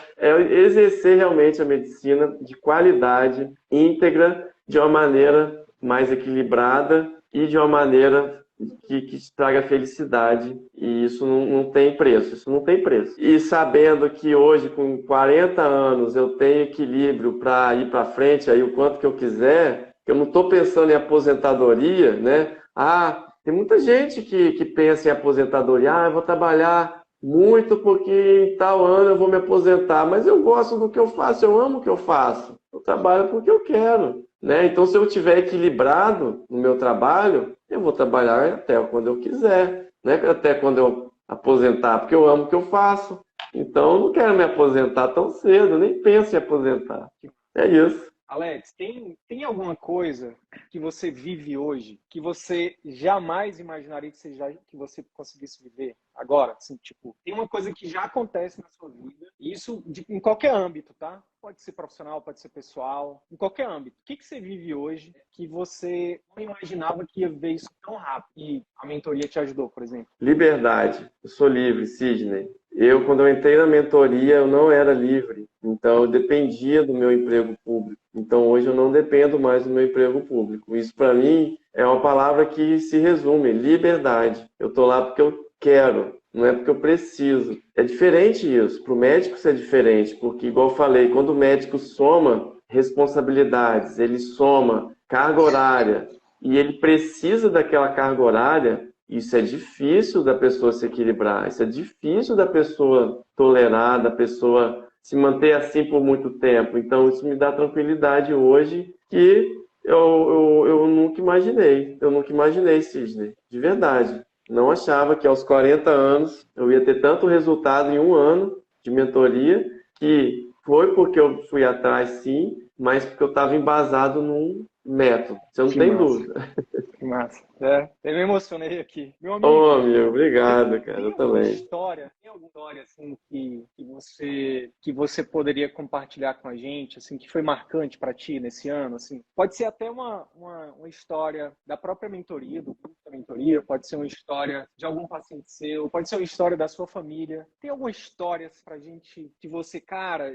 exercer realmente a medicina de qualidade, íntegra, de uma maneira mais equilibrada e de uma maneira que traga felicidade. E isso não tem preço, isso não tem preço. E sabendo que hoje, com 40 anos, eu tenho equilíbrio para ir para frente aí o quanto que eu quiser, eu não estou pensando em aposentadoria, né? Tem muita gente que pensa em aposentadoria. Eu vou trabalhar muito porque em tal ano eu vou me aposentar. Mas eu gosto do que eu faço, eu amo o que eu faço. Eu trabalho porque eu quero, né? Então, se eu estiver equilibrado no meu trabalho, eu vou trabalhar até quando eu quiser, né? Até quando eu aposentar, porque eu amo o que eu faço. Então, eu não quero me aposentar tão cedo, nem penso em aposentar. É isso. Alex, tem alguma coisa que você vive hoje que você jamais imaginaria que você conseguisse viver agora? Assim, tipo, tem uma coisa que já acontece na sua vida, e isso em qualquer âmbito, tá? Pode ser profissional, pode ser pessoal, em qualquer âmbito. O que você vive hoje que você não imaginava que ia ver isso tão rápido e a mentoria te ajudou, por exemplo? Liberdade. Eu sou livre, Sidney. Quando eu entrei na mentoria, eu não era livre. Então, eu dependia do meu emprego público. Então, hoje eu não dependo mais do meu emprego público. Isso, para mim, é uma palavra que se resume: liberdade. Eu estou lá porque eu quero, não é porque eu preciso. É diferente isso. Para o médico isso é diferente, porque, igual eu falei, quando o médico soma responsabilidades, ele soma carga horária e ele precisa daquela carga horária, isso é difícil da pessoa se equilibrar, isso é difícil da pessoa tolerar, da pessoa se manter assim por muito tempo. Então, isso me dá tranquilidade hoje que eu nunca imaginei. Eu nunca imaginei, Sidney, de verdade. Não achava que aos 40 anos eu ia ter tanto resultado em um ano de mentoria, que foi porque eu fui atrás, sim, mas porque eu estava embasado num método. Você não tem dúvida. Que massa. Eu me emocionei aqui. Meu amigo. Ô, amigo, obrigado, cara. Eu também. Tem alguma história assim que você poderia compartilhar com a gente, assim, que foi marcante para ti nesse ano, assim? Pode ser até uma história da própria mentoria, do grupo da mentoria, pode ser uma história de algum paciente seu, pode ser uma história da sua família. Tem alguma história pra gente que você, cara,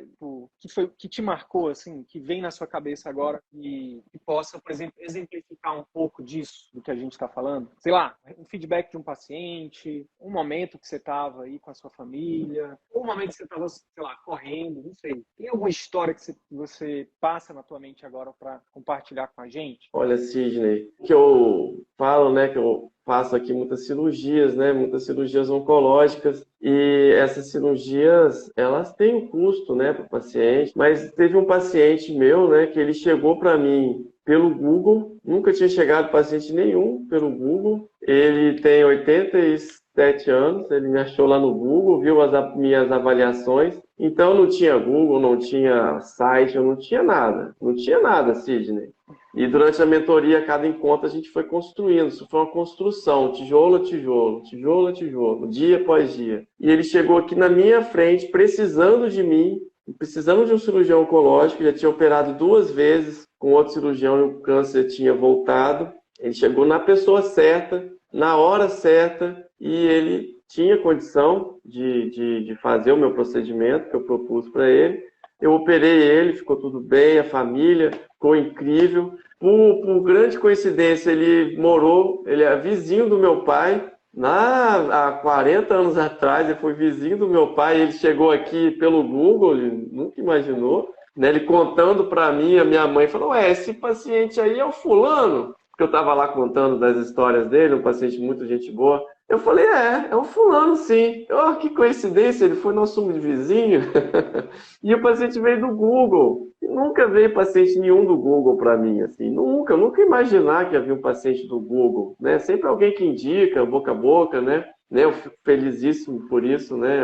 que te marcou, assim, que vem na sua cabeça agora e que possa, por exemplo, exemplificar um pouco disso, do que a gente está falando? Sei lá, um feedback de um paciente, um momento que você estava aí com a sua família, ou um momento que você estava, sei lá, correndo, não sei. Tem alguma história que você passa na tua mente agora para compartilhar com a gente? Olha, Sidney, que eu falo, né, que eu faço aqui muitas cirurgias, né, muitas cirurgias oncológicas, e essas cirurgias, elas têm um custo, né, para o paciente, mas teve um paciente meu, né, que ele chegou para mim pelo Google, nunca tinha chegado paciente nenhum pelo Google, ele tem 87 anos, ele me achou lá no Google, viu as minhas avaliações, então não tinha Google, não tinha site, eu não tinha nada, Sidney. E durante a mentoria, cada encontro, a gente foi construindo. Isso foi uma construção, tijolo a tijolo, tijolo a tijolo, dia após dia. E ele chegou aqui na minha frente, precisando de mim, precisando de um cirurgião oncológico, já tinha operado 2 vezes com outro cirurgião e o câncer tinha voltado. Ele chegou na pessoa certa, na hora certa, e ele tinha condição de fazer o meu procedimento que eu propus para ele. Eu operei ele, ficou tudo bem, a família ficou incrível. Por grande coincidência, ele é vizinho do meu pai. Há 40 anos atrás, ele foi vizinho do meu pai. Ele chegou aqui pelo Google, ele nunca imaginou. Né? Ele contando para mim, a minha mãe falou: esse paciente aí é o fulano. Porque eu estava lá contando das histórias dele, um paciente muito gente boa. Eu falei, é o fulano, sim. Oh, que coincidência, ele foi nosso vizinho. E o paciente veio do Google. E nunca veio paciente nenhum do Google para mim, assim. Nunca, eu nunca imaginar que havia um paciente do Google, né? Sempre alguém que indica, boca a boca, né? Eu fico felizíssimo por isso, né?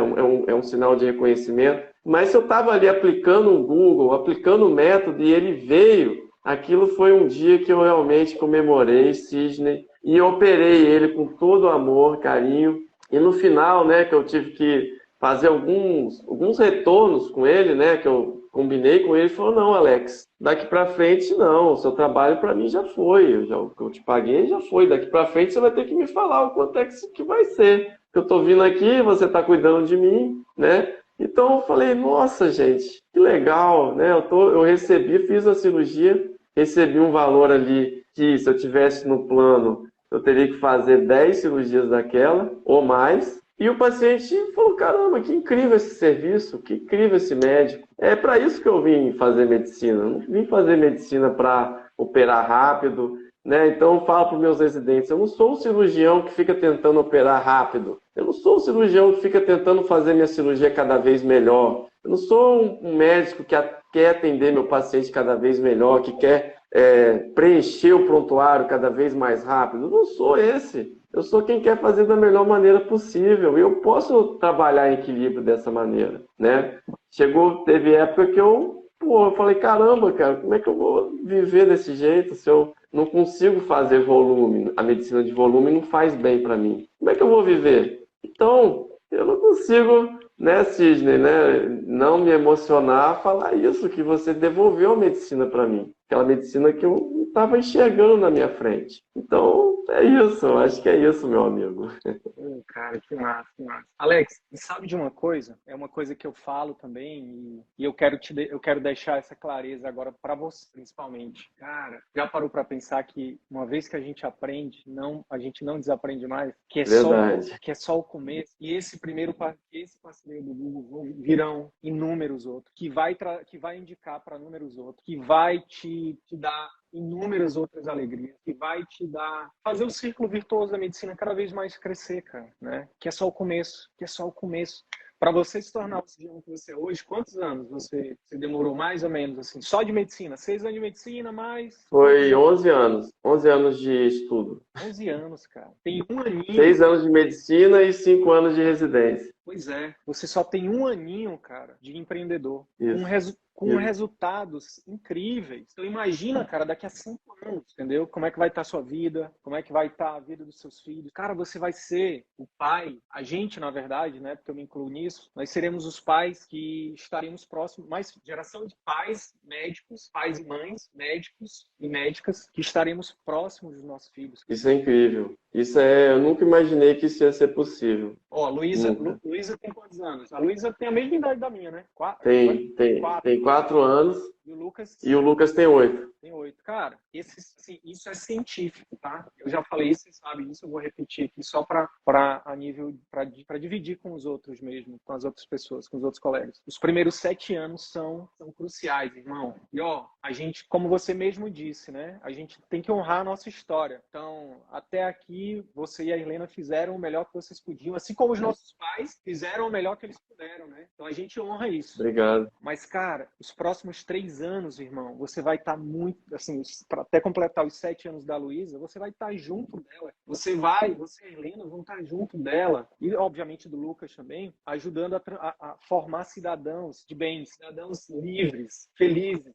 É um sinal de reconhecimento. Mas se eu estava ali aplicando o Google, aplicando o método e ele veio, aquilo foi um dia que eu realmente comemorei, Sidney, e eu operei ele com todo amor, carinho. E no final, né, que eu tive que fazer alguns retornos com ele, né, que eu combinei com ele, ele falou, não, Alex, daqui para frente não, o seu trabalho para mim já foi, o que eu te paguei já foi, daqui para frente você vai ter que me falar o quanto é que vai ser. Que eu estou vindo aqui, você está cuidando de mim, né? Então eu falei, nossa, gente, que legal, né? Eu recebi, fiz a cirurgia, recebi um valor ali que se eu tivesse no plano, eu teria que fazer 10 cirurgias daquela ou mais. E o paciente falou, caramba, que incrível esse serviço, que incrível esse médico. É para isso que eu vim fazer medicina. Eu não vim fazer medicina para operar rápido, né? Então eu falo para os meus residentes, eu não sou um cirurgião que fica tentando operar rápido. Eu não sou um cirurgião que fica tentando fazer minha cirurgia cada vez melhor. Eu não sou um médico que quer atender meu paciente cada vez melhor, que quer preencher o prontuário cada vez mais rápido. Eu não sou esse. Eu sou quem quer fazer da melhor maneira possível. E eu posso trabalhar em equilíbrio dessa maneira, né? Teve época que eu falei, caramba, cara, como é que eu vou viver desse jeito se eu não consigo fazer volume? A medicina de volume não faz bem para mim. Como é que eu vou viver? Então, eu não consigo, né, Sidney, né, não me emocionar a falar isso, que você devolveu a medicina para mim. Aquela medicina que eu não estava enxergando na minha frente. Então, é isso, eu acho que é isso, meu amigo. Cara, que massa, que massa. Alex, e sabe de uma coisa? É uma coisa que eu falo também e eu quero deixar essa clareza agora para você, principalmente. Cara, já parou para pensar que uma vez que a gente aprende, a gente não desaprende mais, Verdade. que é só o começo. E esse parceiro do Google virão inúmeros outros, que vai indicar para inúmeros outros, que vai te dar inúmeras outras alegrias, que vai te fazer o círculo virtuoso da medicina cada vez mais crescer, cara, né? Que é só o começo, Para você se tornar o cirurgião que você é hoje, quantos anos você demorou mais ou menos assim? Só de medicina? 6 anos de medicina, mais? Foi 11 anos. 11 anos de estudo. 11 anos, cara. Tem um aninho. 6 anos de medicina e 5 anos de residência. Pois é. Você só tem um aninho, cara, de empreendedor. Isso. Com resultados incríveis. Então imagina, cara, daqui a 5 anos, entendeu? Como é que vai estar a sua vida? Como é que vai estar a vida dos seus filhos? Cara, você vai ser o pai, a gente, na verdade, né? Porque eu me incluo nisso, nós seremos os pais que estaremos próximos, mais geração de pais, médicos, pais e mães, médicos e médicas, que estaremos próximos dos nossos filhos. Isso é incrível. Eu nunca imaginei que isso ia ser possível. Ó, Luísa tem quantos anos? A Luísa tem a mesma idade da minha, né? Tem 4 anos e o Lucas tem 8. Tem 8. Cara, isso é científico, tá? Eu já falei isso, vocês sabem disso, eu vou repetir aqui só para dividir com os outros mesmo, com as outras pessoas, com os outros colegas. Os primeiros 7 anos são cruciais, irmão. E ó, a gente, como você mesmo disse, né? A gente tem que honrar a nossa história. Então, até aqui, você e a Helena fizeram o melhor que vocês podiam, assim como os nossos pais fizeram o melhor que eles puderam, né? Então a gente honra isso. Obrigado. Mas, cara, os próximos 3 anos, irmão, você vai estar muito, assim, para até completar os 7 anos da Luísa, você vai estar junto dela. Você e a Helena vão estar junto dela. E, obviamente, do Lucas também, ajudando a formar cidadãos de bem, cidadãos livres, felizes,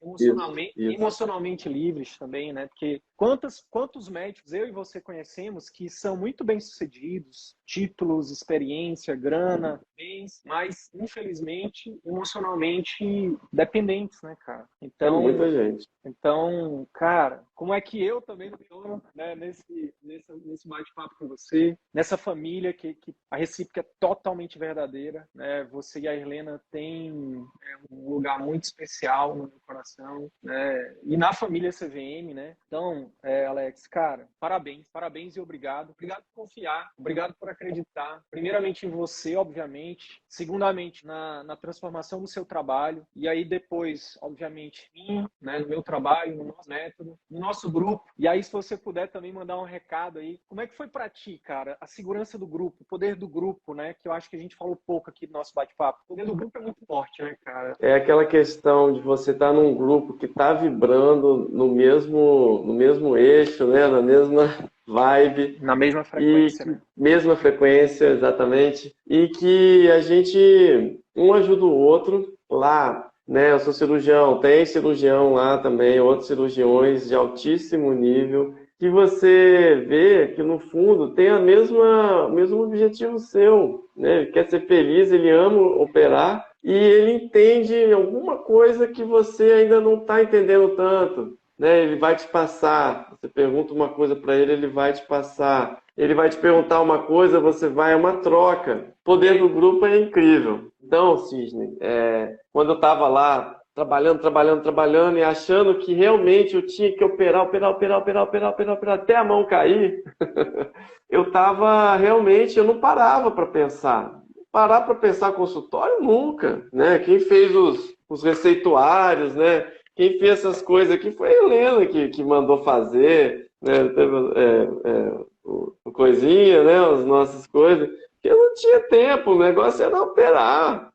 emocionalmente livres também, né? Porque quantos médicos eu e você conhecemos que são muito bem-sucedidos, títulos, experiência, grana, bens, mas, infelizmente, emocionalmente dependentes, né, cara? Então, muita gente. Então, cara, como é que eu também estou, né, nesse bate-papo com você, nessa família que a recíproca é totalmente verdadeira, né? Você e a Helena têm um lugar muito especial no meu coração. coração, né? E na família CVM, né? Então, Alex, cara, parabéns e obrigado. Obrigado por confiar, obrigado por acreditar. Primeiramente em você, obviamente. Segundamente, na transformação do seu trabalho. E aí depois, obviamente, em mim, né? No meu trabalho, no nosso método, no nosso grupo. E aí, se você puder também mandar um recado aí. Como é que foi pra ti, cara, a segurança do grupo, o poder do grupo, né? Que eu acho que a gente falou pouco aqui no nosso bate-papo. O poder do grupo é muito forte, né, cara? É aquela questão de você estar num grupo que está vibrando no mesmo eixo, né? Na mesma vibe. Na mesma frequência, né? Mesma frequência, exatamente. E que a gente, um ajuda o outro lá, né? Eu sou cirurgião, tem cirurgião lá também, outros cirurgiões de altíssimo nível, que você vê que no fundo tem o mesmo objetivo seu, né? Ele quer ser feliz, ele ama operar e ele entende alguma coisa que você ainda não está entendendo tanto, né? Ele vai te passar, você pergunta uma coisa para ele, ele vai te passar. Ele vai te perguntar uma coisa, você vai, é uma troca. O poder do grupo é incrível. Então, Cisne, quando eu estava lá trabalhando e achando que realmente eu tinha que operar até a mão cair, eu não parava para pensar. Parar para pensar consultório nunca, né? Quem fez os receituários, né? Quem fez essas coisas aqui foi a Helena que mandou fazer, né? O coisinha, né? As nossas coisas. Eu não tinha tempo, o negócio era operar.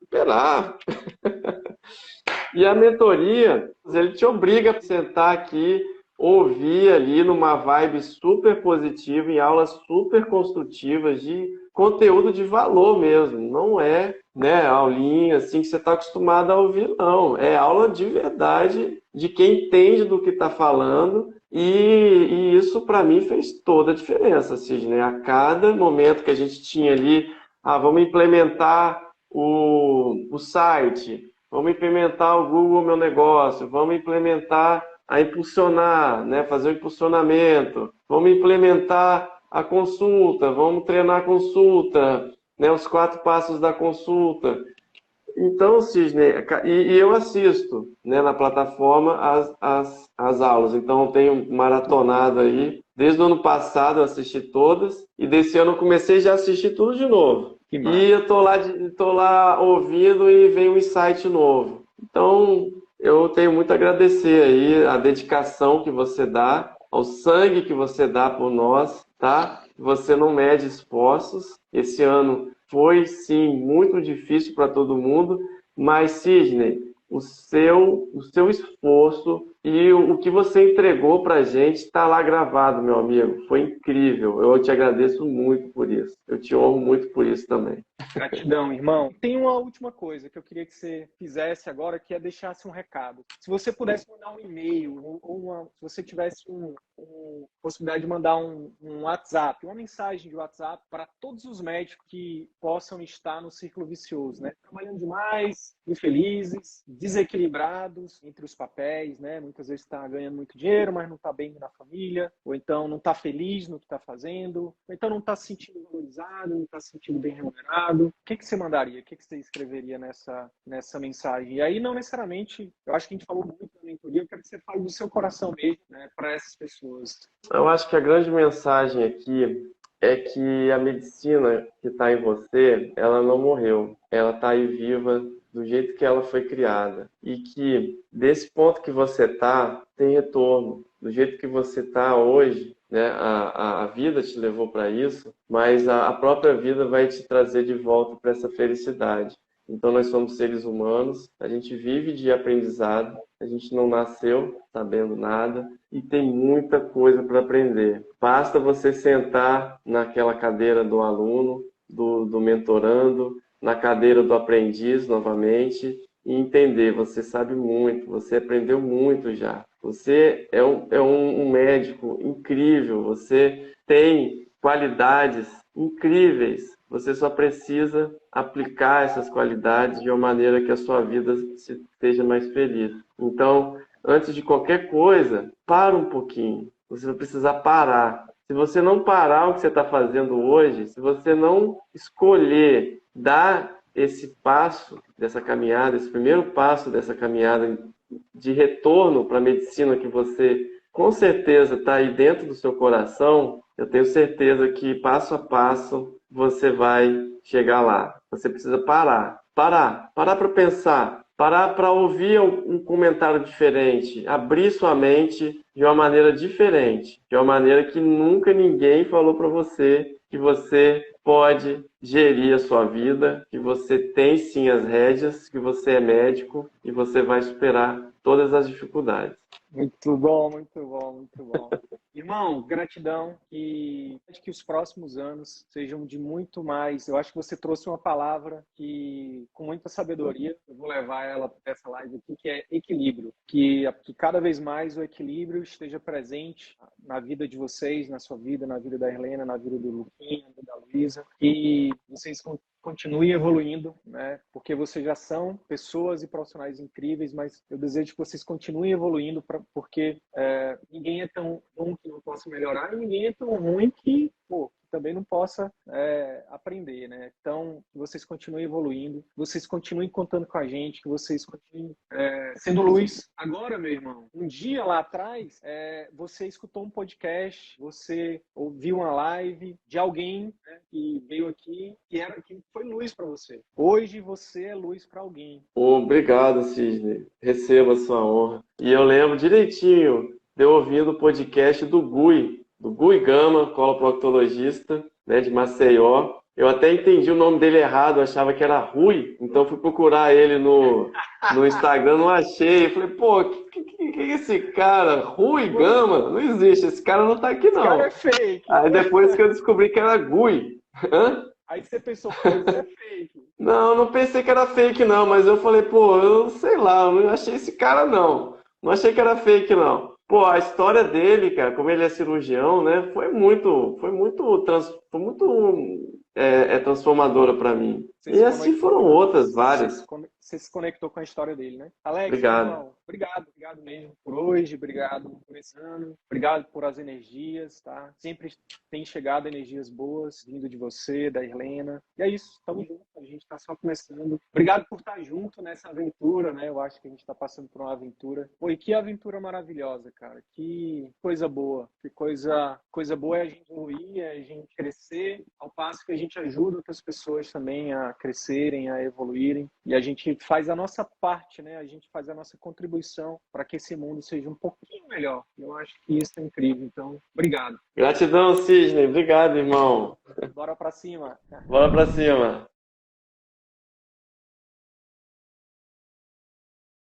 E a mentoria, ele te obriga a sentar aqui, ouvir ali numa vibe super positiva, em aulas super construtivas, de conteúdo de valor mesmo. Não é, né, aulinha assim que você está acostumado a ouvir, não. É aula de verdade, de quem entende do que está falando. E isso, para mim, fez toda a diferença, Cisne. A cada momento que a gente tinha ali, vamos implementar o site, vamos implementar o Google Meu Negócio, vamos implementar a impulsionar, né? Fazer o impulsionamento, vamos implementar a consulta, vamos treinar a consulta, né? Os 4 passos da consulta. Então, Cisne, e eu assisto, né, na plataforma as aulas, então eu tenho maratonado aí. Desde o ano passado eu assisti todas e desse ano eu comecei já a assistir tudo de novo. E eu tô lá ouvindo e vem um insight novo. Então, eu tenho muito a agradecer aí a dedicação que você dá, ao sangue que você dá por nós, tá? Você não mede esforços. Esse ano foi, sim, muito difícil para todo mundo, mas, Cisne, o seu esforço e o que você entregou para a gente está lá gravado, meu amigo. Foi incrível. Eu te agradeço muito por isso. Eu te honro muito por isso também. Gratidão, irmão. Tem uma última coisa que eu queria que você fizesse agora, que é deixasse um recado. Se você pudesse mandar um e-mail, se você tivesse possibilidade de mandar um WhatsApp, uma mensagem de WhatsApp para todos os médicos que possam estar no círculo vicioso, né? Trabalhando demais, infelizes, desequilibrados entre os papéis, né? Muitas vezes está ganhando muito dinheiro, mas não está bem na família, ou então não está feliz no que está fazendo, ou então não está se sentindo valorizado, não está se sentindo bem remunerado. O que você mandaria? O que você escreveria nessa mensagem? E aí, não necessariamente, eu acho que a gente falou muito na mentoria, eu quero que você fale do seu coração mesmo, né, para essas pessoas. Eu acho que a grande mensagem aqui é que a medicina que está em você, ela não morreu. Ela está aí viva do jeito que ela foi criada. E que desse ponto que você está, tem retorno. Do jeito que você está hoje, né, a vida te levou para isso, mas a própria vida vai te trazer de volta para essa felicidade. Então nós somos seres humanos, a gente vive de aprendizado, a gente não nasceu sabendo nada e tem muita coisa para aprender. Basta você sentar naquela cadeira do aluno, do mentorando, na cadeira do aprendiz novamente e entender, você sabe muito, você aprendeu muito já. Você é um médico incrível, você tem qualidades incríveis. Você só precisa aplicar essas qualidades de uma maneira que a sua vida seja mais feliz. Então, antes de qualquer coisa, para um pouquinho. Você vai precisar parar. Se você não parar o que você está fazendo hoje, se você não escolher dar esse passo dessa caminhada, esse primeiro passo dessa caminhada de retorno para a medicina que você com certeza está aí dentro do seu coração, eu tenho certeza que passo a passo você vai chegar lá. Você precisa parar para pensar, parar para ouvir um comentário diferente, abrir sua mente de uma maneira diferente, de uma maneira que nunca ninguém falou para você que você pode gerir a sua vida, que você tem sim as rédeas, que você é médico e você vai superar todas as dificuldades. Muito bom, muito bom, muito bom. Irmão, gratidão e que os próximos anos sejam de muito mais. Eu acho que você trouxe uma palavra que, com muita sabedoria, eu vou levar ela para essa live aqui, que é equilíbrio. Que cada vez mais o equilíbrio esteja presente na vida de vocês, na sua vida, na vida da Helena, na vida do Luquinha, da Luísa. E vocês continuem evoluindo, né? Porque vocês já são pessoas e profissionais incríveis, mas eu desejo que vocês continuem evoluindo, porque ninguém é tão bom que não possa melhorar e ninguém é tão ruim que também não possa aprender, né? Então, que vocês continuem evoluindo, vocês continuem contando com a gente, que vocês continuem sendo luz. Agora, meu irmão, um dia lá atrás, você escutou um podcast, você ouviu uma live de alguém, né, que veio aqui, que foi luz para você. Hoje você é luz para alguém. Obrigado, Sidney. Receba a sua honra. E eu lembro direitinho de eu ouvindo o podcast do Gui Gama, coloproctologista, né, de Maceió. Eu até entendi o nome dele errado, eu achava que era Rui, então fui procurar ele no Instagram, não achei. Falei, pô, que é esse cara? Rui Gama? Não existe, esse cara não tá aqui não. Esse cara é fake. Aí depois que eu descobri que era Gui. Hã? Aí você pensou, pô, isso é fake. Não pensei que era fake não, mas eu falei, pô, eu sei lá, eu não achei esse cara não. Não achei que era fake não. Pô, a história dele, cara, como ele é cirurgião, né, foi muito transformadora para mim. E assim foram outras, várias. Você se conectou com a história dele, né? Alex, obrigado. Irmão, obrigado mesmo por hoje, obrigado por esse ano, obrigado por as energias, tá? Sempre tem chegado energias boas vindo de você, da Helena. E é isso, estamos juntos, a gente está só começando. Obrigado por estar junto nessa aventura, né? Eu acho que a gente está passando por uma aventura. Pô, e que aventura maravilhosa, cara. Que coisa boa. Que coisa boa é a gente evoluir, é a gente crescer, ao passo que a gente ajuda outras pessoas também a crescerem, a evoluírem. E a gente faz a nossa parte, né? A gente faz a nossa contribuição para que esse mundo seja um pouquinho melhor. Eu acho que isso é incrível. Então, obrigado. Gratidão, Sidney. Obrigado, irmão. Bora para cima. Bora para cima.